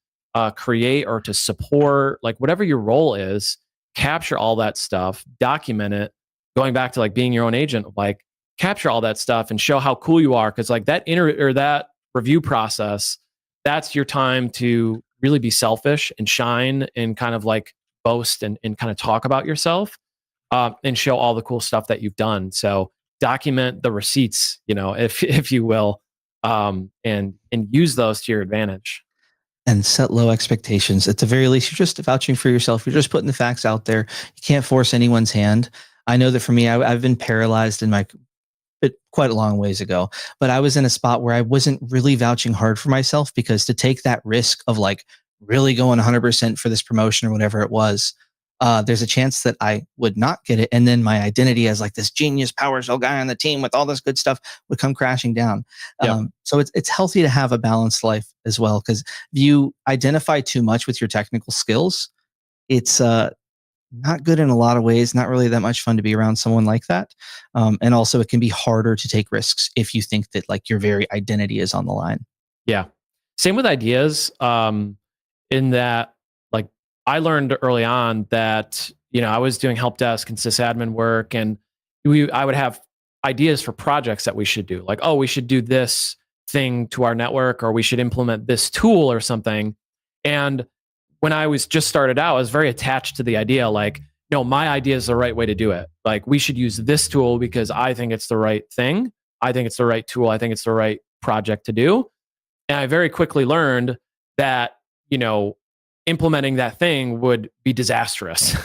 create or to support, like whatever your role is, capture all that stuff, document it. Going back to like being your own agent, like capture all that stuff and show how cool you are. Cause like that that review process, that's your time to really be selfish and shine and kind of like boast and kind of talk about yourself and show all the cool stuff that you've done. So document the receipts, if you will, and use those to your advantage. And set low expectations. At the very least, you're just vouching for yourself. You're just putting the facts out there. You can't force anyone's hand. I know that for me, I've been paralyzed in quite a long ways ago, but I was in a spot where I wasn't really vouching hard for myself because to take that risk of like really going 100% for this promotion or whatever it was, there's a chance that I would not get it. And then my identity as like this genius PowerShell guy on the team with all this good stuff would come crashing down. So it's healthy to have a balanced life as well. Because if you identify too much with your technical skills, it's not good in a lot of ways, not really that much fun to be around someone like that. And also it can be harder to take risks if you think that like your very identity is on the line. Yeah. Same with ideas. In that, like I learned early on that, I was doing help desk and sysadmin work and I would have ideas for projects that we should do. Like, oh, we should do this thing to our network or we should implement this tool or something. And when I was just started out, I was very attached to the idea, like, no, my idea is the right way to do it. Like we should use this tool because I think it's the right thing. I think it's the right tool. I think it's the right project to do. And I very quickly learned that, implementing that thing would be disastrous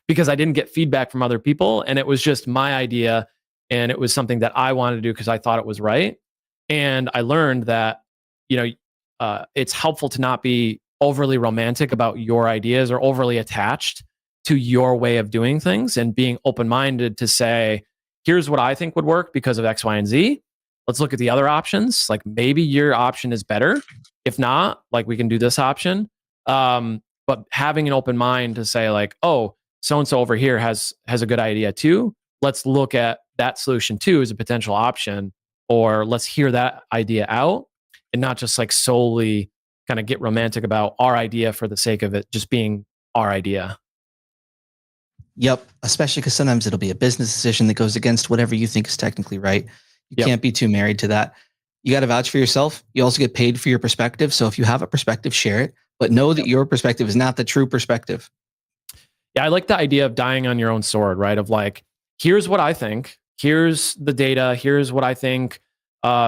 because I didn't get feedback from other people. And it was just my idea. And it was something that I wanted to do because I thought it was right. And I learned that, it's helpful to not be overly romantic about your ideas or overly attached to your way of doing things and being open-minded to say, here's what I think would work because of X, Y, and Z. Let's look at the other options. Like maybe your option is better. If not, like we can do this option. But having an open mind to say like, oh, so-and-so over here has a good idea too. Let's look at that solution too as a potential option, or let's hear that idea out and not just like solely kind of get romantic about our idea for the sake of it just being our idea. Yep. Especially because sometimes it'll be a business decision that goes against whatever you think is technically right. You can't be too married to that. You got to vouch for yourself. You also get paid for your perspective. So if you have a perspective, share it, but know that your perspective is not the true perspective. Yeah. I like the idea of dying on your own sword, right? Of like, here's what I think. Here's the data. Here's what I think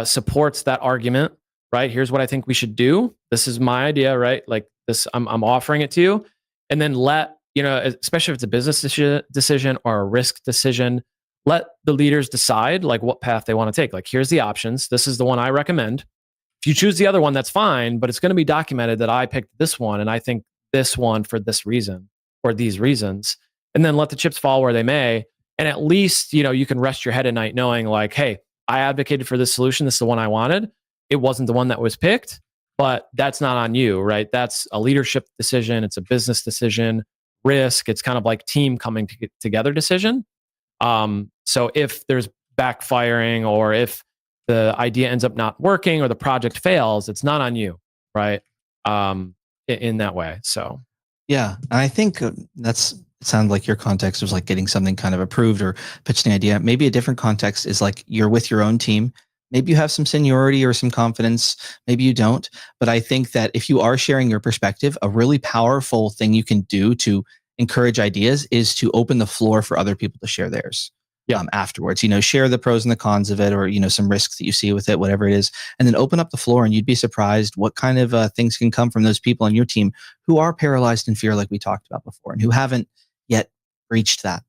supports that argument, right? Here's what I think we should do. This is my idea, right? Like this, I'm offering it to you. And then let, especially if it's a business decision or a risk decision, let the leaders decide like what path they want to take. Like, here's the options. This is the one I recommend. If you choose the other one, that's fine, but it's going to be documented that I picked this one and I think this one for this reason or these reasons. And then let the chips fall where they may. And at least, you can rest your head at night knowing like, hey, I advocated for this solution. This is the one I wanted. It wasn't the one that was picked, but that's not on you, right? That's a leadership decision. It's a business decision, risk. It's kind of like team coming together decision. So if there's backfiring or if the idea ends up not working or the project fails, it's not on you, right? In that way. So, yeah, I think it's It sounded like your context was like getting something kind of approved or pitching an idea. Maybe a different context is like you're with your own team. Maybe you have some seniority or some confidence. Maybe you don't. But I think that if you are sharing your perspective, a really powerful thing you can do to encourage ideas is to open the floor for other people to share theirs. Afterwards, share the pros and the cons of it, or some risks that you see with it, whatever it is, and then open up the floor. And you'd be surprised what kind of things can come from those people on your team who are paralyzed in fear, like we talked about before, and who haven't yet reached that.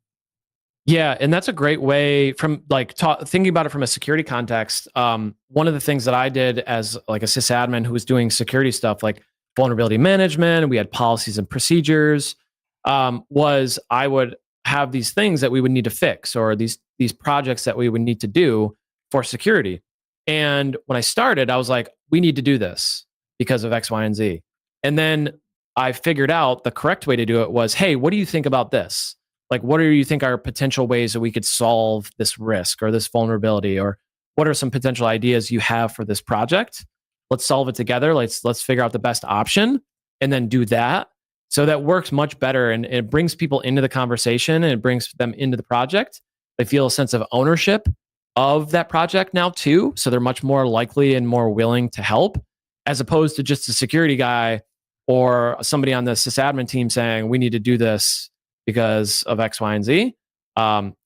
Yeah, and that's a great way from like thinking about it from a security context. One of the things that I did as like a sysadmin who was doing security stuff, like vulnerability management, and we had policies and procedures, was I would have these things that we would need to fix, or these projects that we would need to do for security. And when I started, I was like, we need to do this because of X, Y, and Z. And then I figured out the correct way to do it was, hey, what do you think about this? Like, what do you think are potential ways that we could solve this risk or this vulnerability? Or what are some potential ideas you have for this project? Let's solve it together. Let's figure out the best option and then do that. So that works much better, and it brings people into the conversation, and it brings them into the project. They feel a sense of ownership of that project now too. So they're much more likely and more willing to help, as opposed to just a security guy or somebody on the sysadmin team saying, we need to do this because of X, Y, and Z.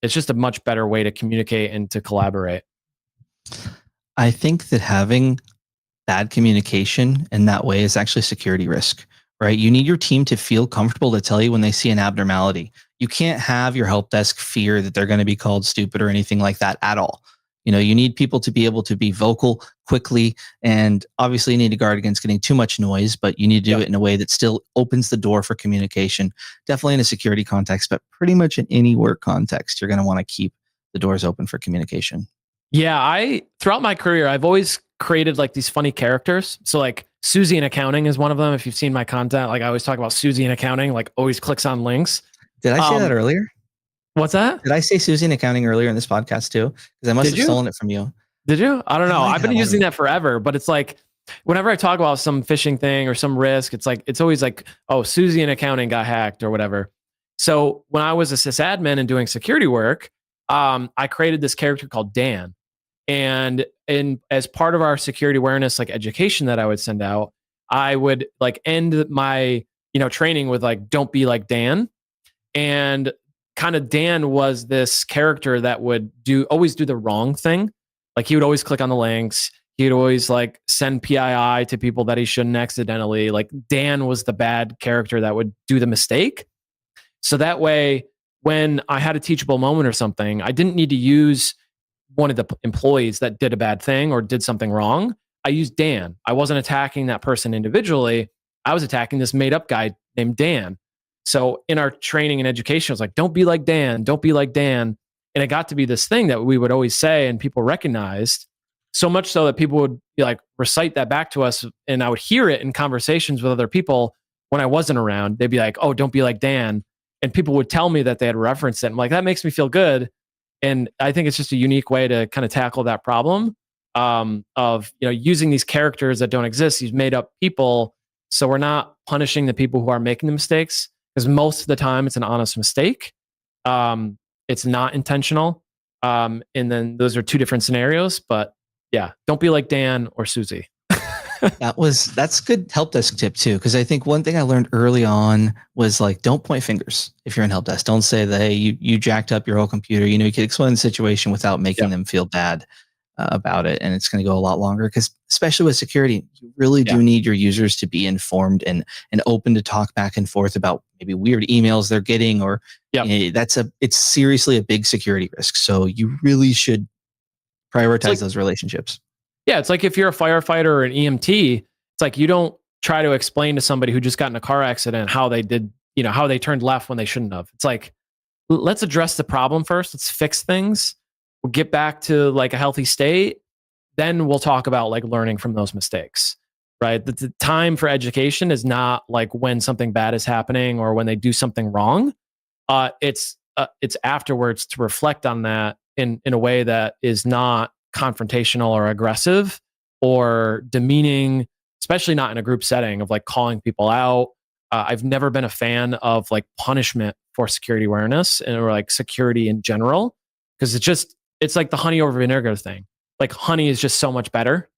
It's just a much better way to communicate and to collaborate. I think that having bad communication in that way is actually a security risk, right? You need your team to feel comfortable to tell you when they see an abnormality. You can't have your help desk fear that they're going to be called stupid or anything like that at all. You need people to be able to be vocal quickly, and obviously you need to guard against getting too much noise, but you need to do it in a way that still opens the door for communication. Definitely in a security context, but pretty much in any work context, you're going to want to keep the doors open for communication. Yeah, throughout my career, I've always created like these funny characters. So like Susie in accounting is one of them. If you've seen my content, like I always talk about Susie in accounting, like always clicks on links. Did I say that earlier? What's that? Did I say Susie in accounting earlier in this podcast too? Because I must have stolen it from you. Did you? I don't know. I've been using that forever, but it's like whenever I talk about some phishing thing or some risk, it's always like, oh, Susie in accounting got hacked or whatever. So when I was a sysadmin and doing security work, I created this character called Dan. And as part of our security awareness, like education that I would send out, I would like end my, training with like, don't be like Dan. And kind of Dan was this character that would always do the wrong thing. Like he would always click on the links. He would always like send PII to people that he shouldn't accidentally. Like Dan was the bad character that would do the mistake. So that way, when I had a teachable moment or something, I didn't need to use one of the employees that did a bad thing or did something wrong. I used Dan. I wasn't attacking that person individually. I was attacking this made up guy named Dan. So in our training and education, I was like, don't be like Dan, don't be like Dan. And it got to be this thing that we would always say and people recognized, so much so that people would be like recite that back to us. And I would hear it in conversations with other people when I wasn't around. They'd be like, oh, don't be like Dan. And people would tell me that they had referenced it. I'm like, that makes me feel good. And I think it's just a unique way to kind of tackle that problem of using these characters that don't exist, these made up people. So we're not punishing the people who are making the mistakes, because most of the time it's an honest mistake. It's not intentional. And then those are two different scenarios. But yeah, don't be like Dan or Susie. That's good help desk tip too, because I think one thing I learned early on was like, don't point fingers if you're in help desk. Don't say that, hey, you jacked up your whole computer. You can explain the situation without making them feel bad about it, and it's going to go a lot longer, because especially with security, you really do need your users to be informed and open to talk back and forth about maybe weird emails they're getting, or it's seriously a big security risk. So you really should prioritize those relationships. Yeah, it's like if you're a firefighter or an EMT, it's like you don't try to explain to somebody who just got in a car accident how they did, how they turned left when they shouldn't have. It's like, let's address the problem first. Let's fix things. We'll get back to like a healthy state. Then we'll talk about like learning from those mistakes, right? The time for education is not like when something bad is happening or when they do something wrong. It's afterwards to reflect on that in a way that is not confrontational or aggressive or demeaning, especially not in a group setting of like calling people out I've never been a fan of like punishment for security awareness or like security in general, because it's like the honey over vinegar thing. Like honey is just so much better.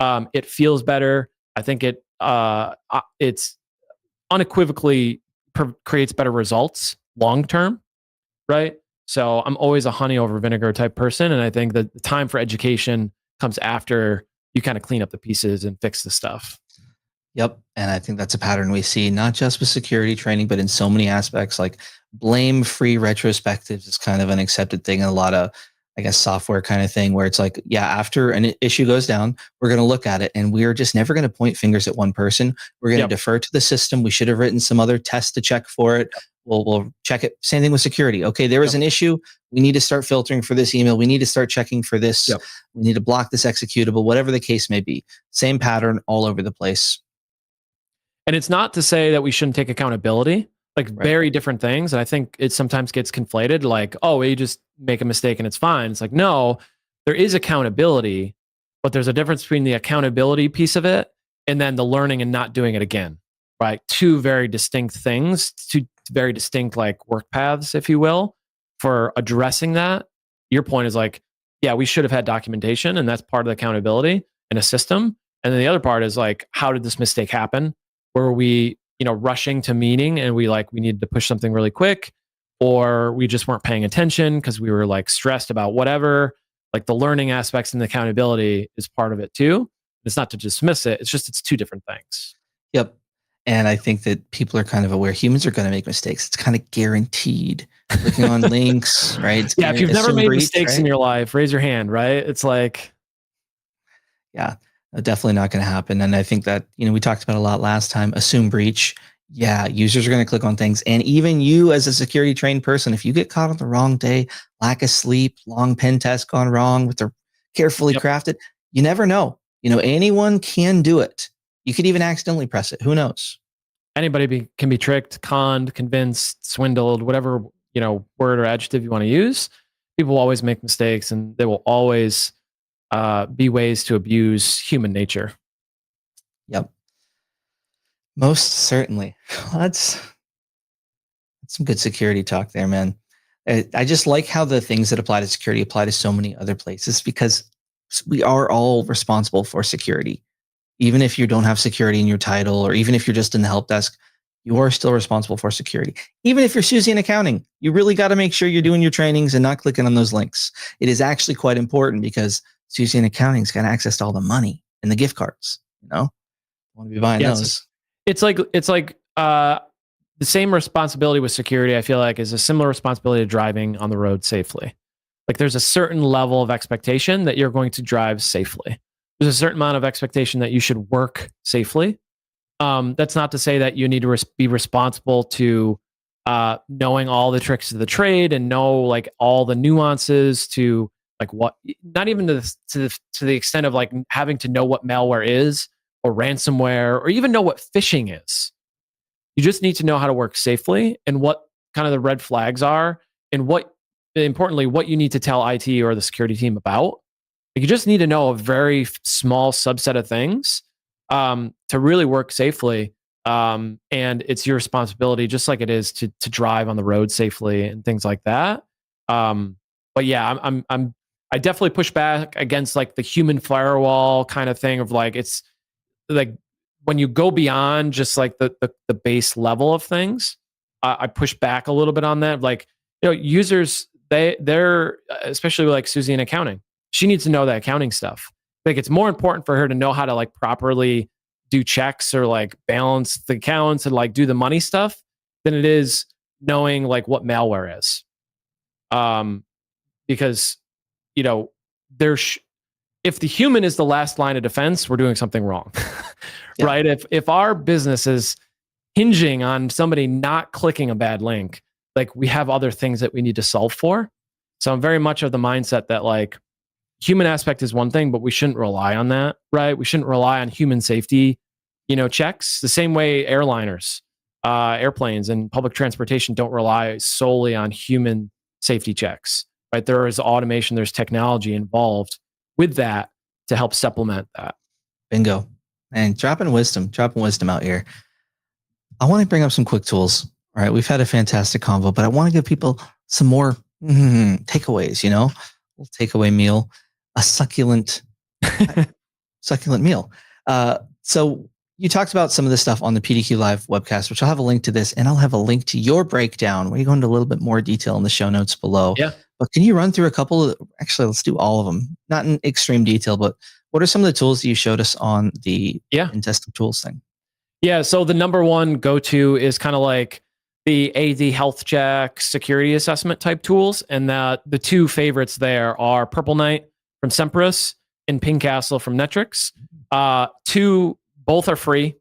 It feels better. I think it's unequivocally creates better results long term, right? So I'm always a honey over vinegar type person, and I think that the time for education comes after you kind of clean up the pieces and fix the stuff. Yep. And I think that's a pattern we see, not just with security training, but in so many aspects. Like blame-free retrospectives is kind of an accepted thing in a lot of, I guess, software kind of thing, where it's like, yeah, after an issue goes down, we're going to look at it, and we're just never going to point fingers at one person. We're going to defer to the system. We should have written some other test to check for it. We'll check it. Same thing with security. Okay, there was an issue. We need to start filtering for this email. We need to start checking for this. We need to block this executable, whatever the case may be. Same pattern all over the place. And it's not to say that we shouldn't take accountability, like very different things. And I think it sometimes gets conflated, like, oh, you just make a mistake and it's fine. It's like, no, there is accountability, but there's a difference between the accountability piece of it and then the learning and not doing it again, right? Two very distinct things, two very distinct like work paths, if you will, for addressing that. Your point is like, yeah, we should have had documentation, and that's part of the accountability in a system. And then the other part is like, how did this mistake happen? Were we, rushing to meeting and we needed to push something really quick, or we just weren't paying attention because we were like stressed about whatever? Like the learning aspects and the accountability is part of it too. It's not to dismiss it. It's just, it's two different things. Yep. And I think that people are kind of aware humans are going to make mistakes. It's kind of guaranteed. Clicking on links, right? If you've never made mistakes in your life, raise your hand, right? It's like, yeah, definitely not going to happen. And I think that, we talked about a lot last time, assume breach. Yeah, users are going to click on things. And even you as a security trained person, if you get caught on the wrong day, lack of sleep, long pen test gone wrong with their carefully crafted, you never know. Anyone can do it. You could even accidentally press it. Who knows? Anybody can be tricked, conned, convinced, swindled, whatever, word or adjective you want to use. People will always make mistakes, and there will always be ways to abuse human nature. Yep. Most certainly. That's some good security talk there, man. I just like how the things that apply to security apply to so many other places, because we are all responsible for security. Even if you don't have security in your title, or even if you're just in the help desk, you are still responsible for security. Even if you're Susie in accounting, you really got to make sure you're doing your trainings and not clicking on those links. It is actually quite important, because Susie in accounting's got access to all the money and the gift cards. Want to be buying those. It's like the same responsibility with security, I feel like, is a similar responsibility to driving on the road safely. Like there's a certain level of expectation that you're going to drive safely. There's a certain amount of expectation that you should work safely. That's not to say that you need to be responsible to knowing all the tricks of the trade and know like all the nuances to like what, not even to the extent of like having to know what malware is or ransomware or even know what phishing is. You just need to know how to work safely and what kind of the red flags are, and importantly, what you need to tell IT or the security team about. You just need to know a very small subset of things to really work safely. And it's your responsibility, just like it is to drive on the road safely and things like that. But yeah, I definitely push back against like the human firewall kind of thing of like, it's like when you go beyond just like the base level of things, I push back a little bit on that. Like, users, they're especially like Susie in accounting. She needs to know that accounting stuff. Like it's more important for her to know how to like properly do checks or like balance the accounts and like do the money stuff than it is knowing like what malware is. Because, if the human is the last line of defense, we're doing something wrong, right? If our business is hinging on somebody not clicking a bad link, like we have other things that we need to solve for. So I'm very much of the mindset that like human aspect is one thing, but we shouldn't rely on that, right? We shouldn't rely on human safety, checks the same way airliners, airplanes and public transportation don't rely solely on human safety checks, right? There is automation, there's technology involved with that to help supplement that. Bingo. And dropping wisdom out here. I want to bring up some quick tools. All right. We've had a fantastic convo, but I want to give people some more takeaways, a little takeaway meal, a succulent meal. So you talked about some of this stuff on the PDQ Live webcast, which I'll have a link to this, and I'll have a link to your breakdown where you go into a little bit more detail in the show notes below. Yeah. But can you run through a couple of, actually, let's do all of them, not in extreme detail, but what are some of the tools that you showed us on the in-testing tools thing? Yeah. So the number one go-to is kind of like the AD health check security assessment type tools. And the two favorites there are Purple Knight from Semperis and Ping Castle from Netrix. Both are free,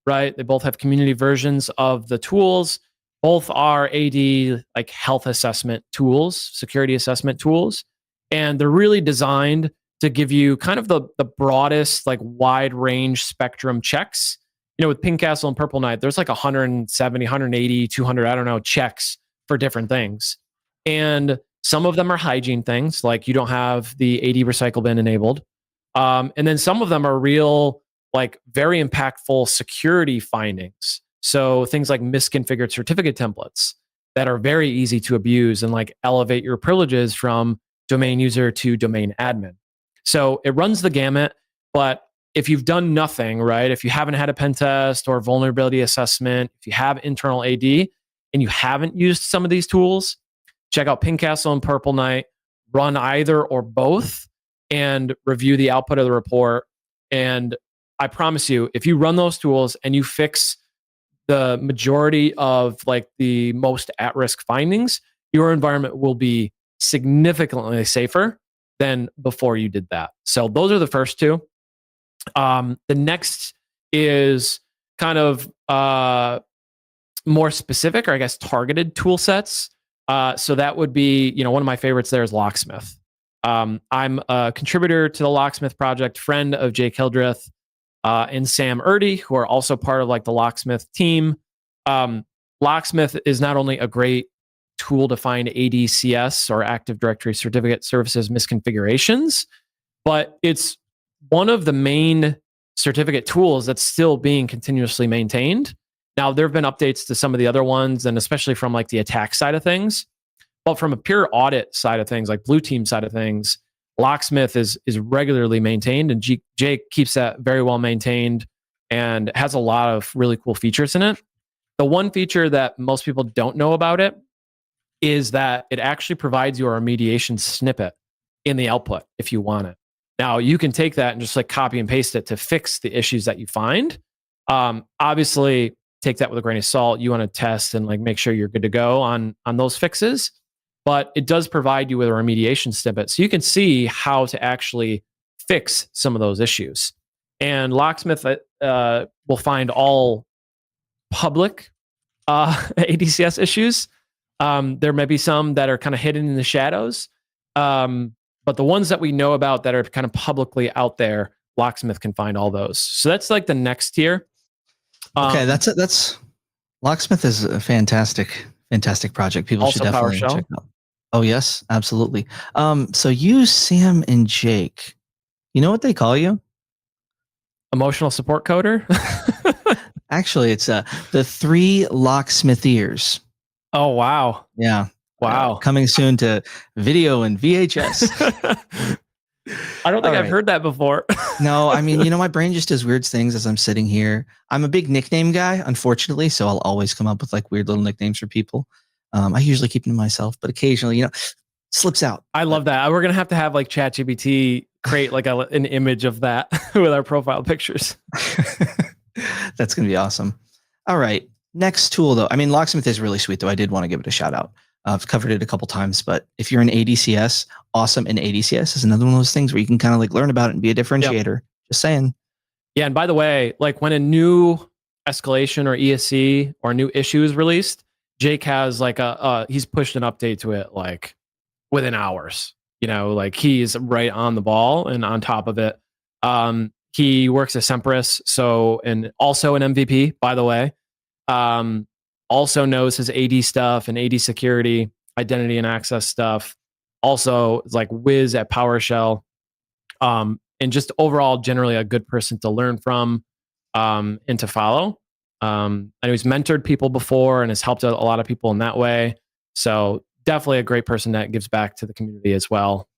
right? They both have community versions of the tools. Both are AD like health assessment tools, security assessment tools. And they're really designed to give you kind of the broadest, like wide range spectrum checks. With Ping Castle and Purple Knight, there's like 170, 180, 200, I don't know, checks for different things. And some of them are hygiene things, like you don't have the AD recycle bin enabled. And then some of them are real, like very impactful security findings. So things like misconfigured certificate templates that are very easy to abuse and like elevate your privileges from domain user to domain admin. So it runs the gamut, but if you've done nothing, right? If you haven't had a pen test or vulnerability assessment, if you have internal AD and you haven't used some of these tools, check out Ping Castle and Purple Knight, run either or both, and review the output of the report. And I promise you, if you run those tools and you fix the majority of like the most at-risk findings, your environment will be significantly safer than before you did that. So those are the first two. The next is kind of more specific, or I guess targeted tool sets. So that would be, one of my favorites there is Locksmith. I'm a contributor to the Locksmith project, friend of Jake Hildreth and Sam Erdy, who are also part of like the Locksmith team. Locksmith is not only a great tool to find ADCS or Active Directory Certificate Services misconfigurations, but it's one of the main certificate tools that's still being continuously maintained. Now, there have been updates to some of the other ones, and especially from like the attack side of things. But from a pure audit side of things, like blue team side of things, Locksmith is regularly maintained, and Jake keeps that very well maintained and has a lot of really cool features in it. The one feature that most people don't know about it is that it actually provides you a remediation snippet in the output if you want it. Now, you can take that and just like copy and paste it to fix the issues that you find. Obviously, take that with a grain of salt. You want to test and like make sure you're good to go on those fixes. But it does provide you with a remediation snippet, so you can see how to actually fix some of those issues. And Locksmith will find all public ADCS issues. There may be some that are kind of hidden in the shadows. But the ones that we know about that are kind of publicly out there, Locksmith can find all those. So that's like the next tier. Okay, that's Locksmith is a fantastic project. People should definitely PowerShell. check out. Oh yes, absolutely. So you, Sam, and Jake, you know what they call you? Emotional support coder. Actually, it's the 3 Locksmithiers. Oh wow! Yeah. Wow. Coming soon to video and VHS. I don't think I've heard that before. No, I mean, my brain just does weird things as I'm sitting here. I'm a big nickname guy, unfortunately, so I'll always come up with like weird little nicknames for people. I usually keep them to myself, but occasionally, slips out. I love that. We're going to have like ChatGPT create like an image of that with our profile pictures. That's going to be awesome. All right. Next tool, though. I mean, Locksmith is really sweet, though. I did want to give it a shout out. I've covered it a couple times, but if you're in ADCS, awesome. And ADCS is another one of those things where you can kind of like learn about it and be a differentiator. Yep. Just saying. Yeah. And by the way, like when a new escalation or ESC or a new issue is released, Jake has like he's pushed an update to it like within hours. Like he's right on the ball and on top of it. He works at Semperis, and also an MVP, by the way. Also knows his AD stuff and AD security, identity and access stuff. Also is like whiz at PowerShell. And just overall, generally a good person to learn from and to follow. I know he's mentored people before and has helped out a lot of people in that way. So definitely a great person that gives back to the community as well.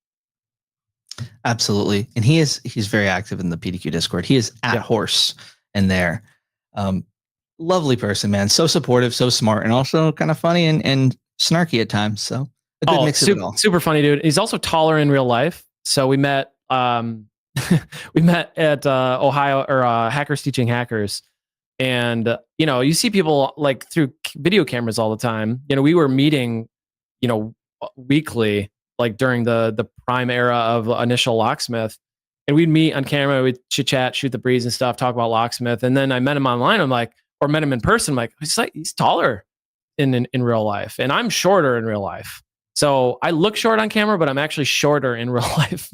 Absolutely. And he's very active in the PDQ Discord. He is at Horse in there. Lovely person, man. So supportive, so smart, and also kind of funny and snarky at times. So a good mix of it all. Super funny dude. He's also taller in real life. So we met we met at Ohio or Hackers Teaching Hackers. And you see people like through video cameras all the time. We were meeting, weekly, like during the prime era of initial Locksmith. And we'd meet on camera, we'd chit chat, shoot the breeze and stuff, talk about Locksmith. And then I met him online. I'm like, or met him in person. I'm like, he's taller in real life. And I'm shorter in real life. So I look short on camera, but I'm actually shorter in real life.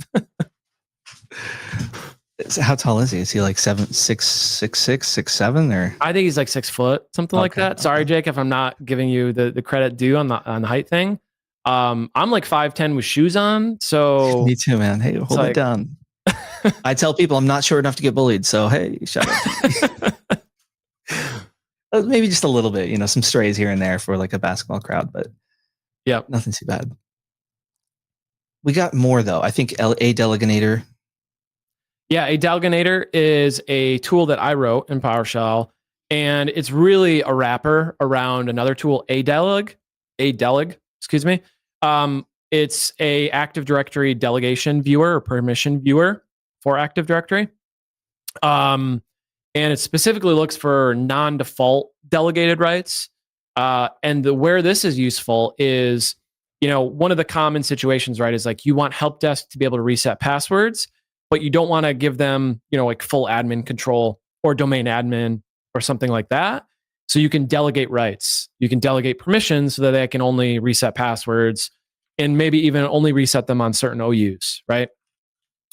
How tall is he? Is he like 6'7", or? I think he's like 6 foot, something like that. Sorry, Jake, if I'm not giving you the credit due on the height thing. I'm like 5'10" with shoes on. So me too, man. Hey, hold it down. I tell people I'm not short enough to get bullied. So hey, shut up. Maybe just a little bit, some strays here and there for like a basketball crowd, but yeah, nothing too bad. We got more though. I think A Deleganator. Yeah, a Deleganator is a tool that I wrote in PowerShell, and it's really a wrapper around another tool, A-Deleg, excuse me. It's a Active Directory delegation viewer or permission viewer for Active Directory. And it specifically looks for non-default delegated rights. And where this is useful is, one of the common situations, right, is like you want help desk to be able to reset passwords, but you don't want to give them, like full admin control or domain admin or something like that. So you can delegate rights. You can delegate permissions so that they can only reset passwords and maybe even only reset them on certain OUs, right?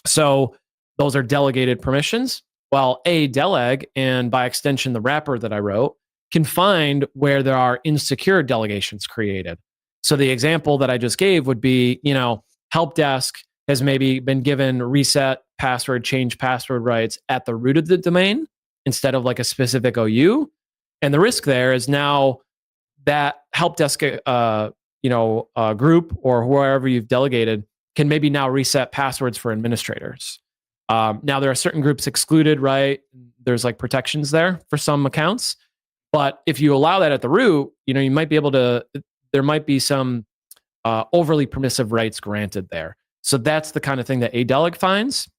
So those are delegated permissions. While A-Deleg, and by extension, the wrapper that I wrote, can find where there are insecure delegations created. So the example that I just gave would be, help desk has maybe been given reset password, change password rights at the root of the domain instead of like a specific OU. And the risk there is now that help desk, group or whoever you've delegated can maybe now reset passwords for administrators. Now there are certain groups excluded, right? There's like protections there for some accounts. But if you allow that at the root, you might be able to, there might be some overly permissive rights granted there. So that's the kind of thing that A-Deleg finds.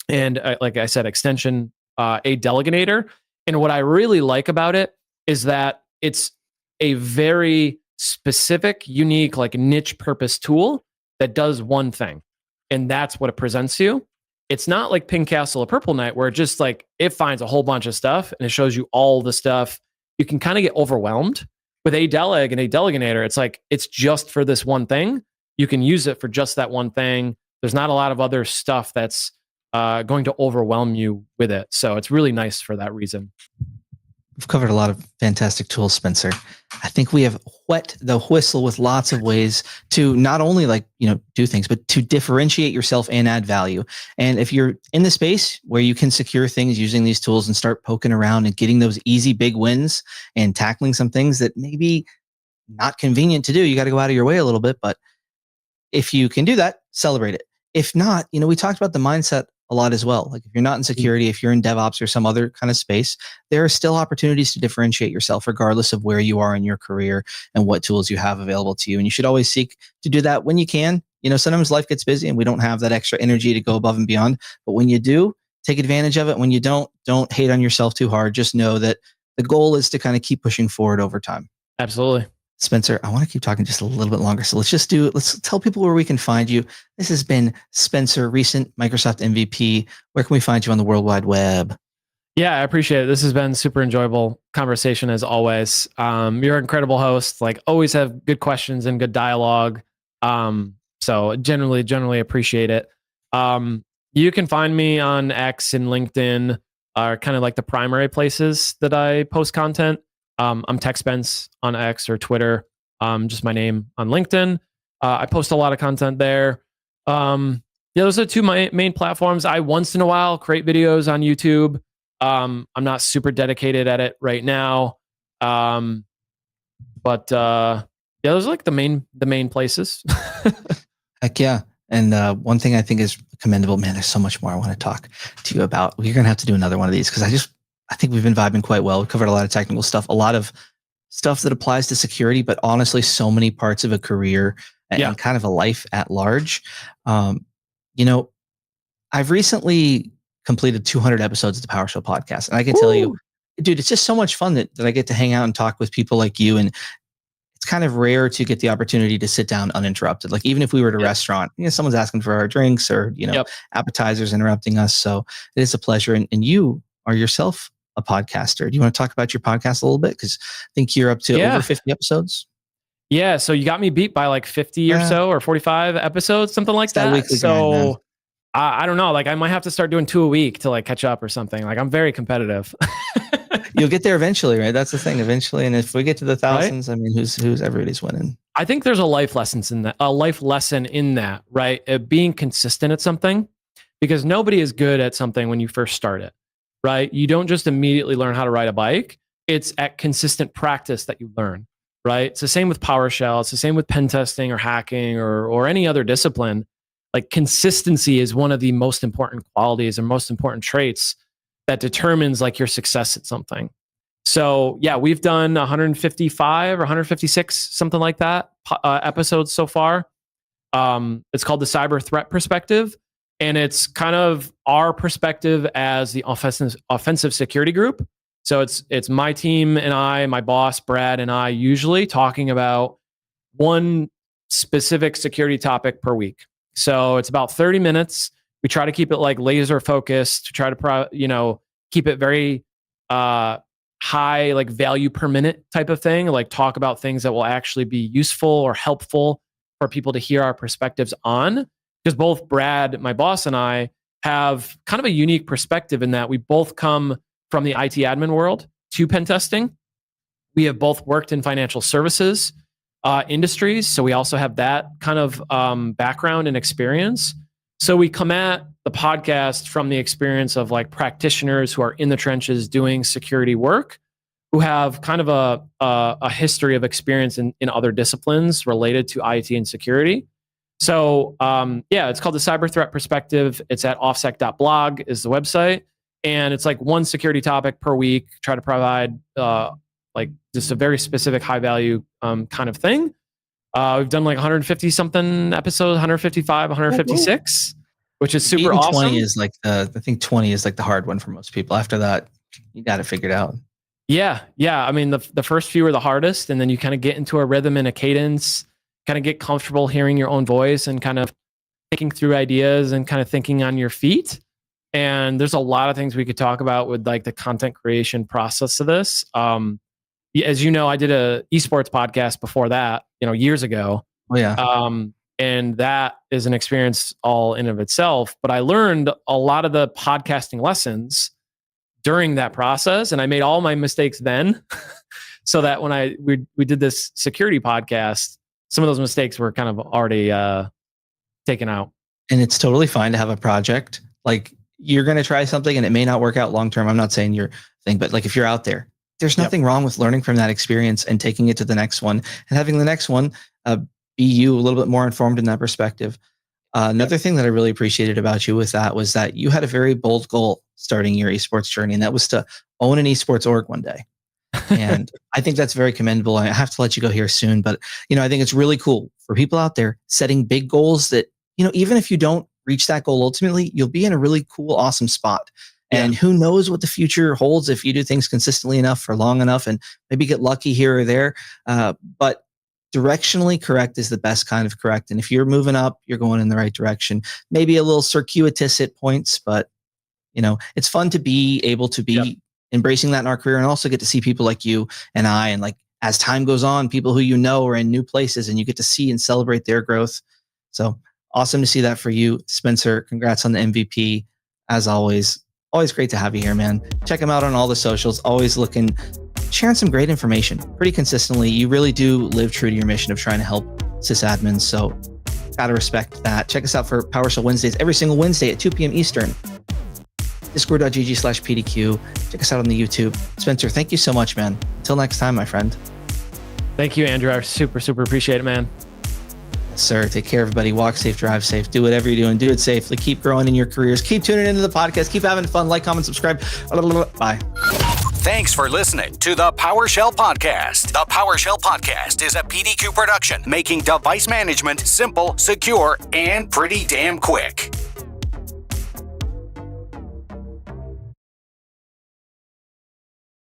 And like I said, extension A-Deleganator. And what I really like about it is that it's a very specific, unique, like niche purpose tool that does one thing. And that's what it presents you. It's not like Ping Castle or Purple Knight where it just like, it finds a whole bunch of stuff and it shows you all the stuff. You can kind of get overwhelmed. With A-Deleg and A-Deleganator, it's like, it's just for this one thing. You can use it for just that one thing. There's not a lot of other stuff that's going to overwhelm you with it. So it's really nice for that reason. We've covered a lot of fantastic tools, Spencer. I think we have wet the whistle with lots of ways to not only do things, but to differentiate yourself and add value. And if you're in the space where you can secure things using these tools and start poking around and getting those easy big wins and tackling some things that maybe not convenient to do, you got to go out of your way a little bit. But if you can do that, celebrate it. If not, we talked about the mindset a lot as well. Like if you're not in security, if you're in DevOps or some other kind of space, there are still opportunities to differentiate yourself regardless of where you are in your career and what tools you have available to you. And you should always seek to do that when you can. Sometimes life gets busy and we don't have that extra energy to go above and beyond. But when you do, take advantage of it. When you don't hate on yourself too hard. Just know that the goal is to kind of keep pushing forward over time. Absolutely. Spencer, I want to keep talking just a little bit longer. So let's tell people where we can find you. This has been Spencer, recent Microsoft MVP. Where can we find you on the World Wide Web? Yeah, I appreciate it. This has been super enjoyable conversation as always. You're an incredible host, like always have good questions and good dialogue. So generally appreciate it. You can find me on X and LinkedIn are kind of like the primary places that I post content. I'm TechSpence on X or Twitter. Just my name on LinkedIn. I post a lot of content there. Those are two main platforms. I once in a while create videos on YouTube. I'm not super dedicated at it right now. But those are like the main places. Heck yeah. And one thing I think is commendable, man, there's so much more I want to talk to you about. We're going to have to do another one of these because I think we've been vibing quite well. We've covered a lot of technical stuff, a lot of stuff that applies to security, but honestly, so many parts of a career and kind of a life at large. I've recently completed 200 episodes of the PowerShell podcast. And I can tell you, dude, it's just so much fun that I get to hang out and talk with people like you. And it's kind of rare to get the opportunity to sit down uninterrupted. Like even if we were at a restaurant, someone's asking for our drinks or, appetizers interrupting us. So it is a pleasure. And you are yourself a podcaster. Do you want to talk about your podcast a little bit? Because I think you're up to over 50 episodes. Yeah. So you got me beat by like 50 or so, or 45 episodes, something like that. So I don't know. Like I might have to start doing 2 a week to like catch up or something. Like I'm very competitive. You'll get there eventually, right? That's the thing, eventually. And if we get to the thousands, right? I mean, who's everybody's winning. I think there's a life lesson in that, right? Being consistent at something, because nobody is good at something when you first start it, right? You don't just immediately learn how to ride a bike. It's at consistent practice that you learn, right? It's the same with PowerShell. It's the same with pen testing or hacking or any other discipline. Like consistency is one of the most important qualities or most important traits that determines like your success at something. So yeah, we've done 155 or 156, something like that, episodes so far. It's called the Cyber Threat Perspective. And it's kind of our perspective as the offensive security group. So it's my team and I, my boss, Brad, and I usually talking about one specific security topic per week. So it's about 30 minutes. We try to keep it like laser focused to try to, keep it very high, like value per minute type of thing, like talk about things that will actually be useful or helpful for people to hear our perspectives on. Because both Brad, my boss, and I have kind of a unique perspective in that we both come from the IT admin world to pen testing. We have both worked in financial services industries. So we also have that kind of background and experience. So we come at the podcast from the experience of like practitioners who are in the trenches doing security work, who have kind of a history of experience in other disciplines related to IT and security. So it's called the Cyber Threat Perspective. It's at offsec.blog is the website. And it's like one security topic per week, try to provide like just a very specific high value kind of thing. We've done like 150 something episodes, 155, 156, which is super awesome. 20 is like I think 20 is like the hard one for most people. After that, you got it figured out. Yeah. I mean, the first few are the hardest, and then you kind of get into a rhythm and a cadence, kind of get comfortable hearing your own voice and kind of thinking through ideas and kind of thinking on your feet. And there's a lot of things we could talk about with like the content creation process of this. As you know, I did a esports podcast before that, years ago. Oh yeah. And that is an experience all in of itself. But I learned a lot of the podcasting lessons during that process, and I made all my mistakes then, so that when we did this security podcast, some of those mistakes were kind of already taken out. And it's totally fine to have a project. Like you're going to try something and it may not work out long term. I'm not saying your thing, but like if you're out there's nothing wrong with learning from that experience and taking it to the next one and having the next one be you a little bit more informed in that perspective. Another thing that I really appreciated about you with that was that you had a very bold goal starting your esports journey, and that was to own an esports org one day. And I think that's very commendable. I have to let you go here soon, but I think it's really cool for people out there setting big goals that, even if you don't reach that goal ultimately, you'll be in a really cool, awesome spot. And who knows what the future holds if you do things consistently enough for long enough and maybe get lucky here or there. But directionally correct is the best kind of correct. And if you're moving up, you're going in the right direction. Maybe a little circuitous at points, but it's fun to be able to be embracing that in our career and also get to see people like you and I. And like as time goes on, people who are in new places and you get to see and celebrate their growth. So awesome to see that for you, Spencer. Congrats on the MVP. As always great to have you here, man. Check him out on all the socials. Always sharing some great information pretty consistently. You really do live true to your mission of trying to help sysadmins. So gotta respect that. Check us out for PowerShell Wednesdays every single Wednesday at 2 p.m. Eastern. discord.gg/PDQ. Check us out on the YouTube. Spencer, thank you so much, man. Until next time, my friend. Thank you, Andrew. I super appreciate it, man. Yes, sir. Take care, everybody. Walk safe, drive safe. Do whatever you're doing. Do it safely. Keep growing in your careers. Keep tuning into the podcast. Keep having fun. Like, comment, subscribe. Bye. Thanks for listening to the PowerShell Podcast. The PowerShell Podcast is a PDQ production, making device management simple, secure, and pretty damn quick.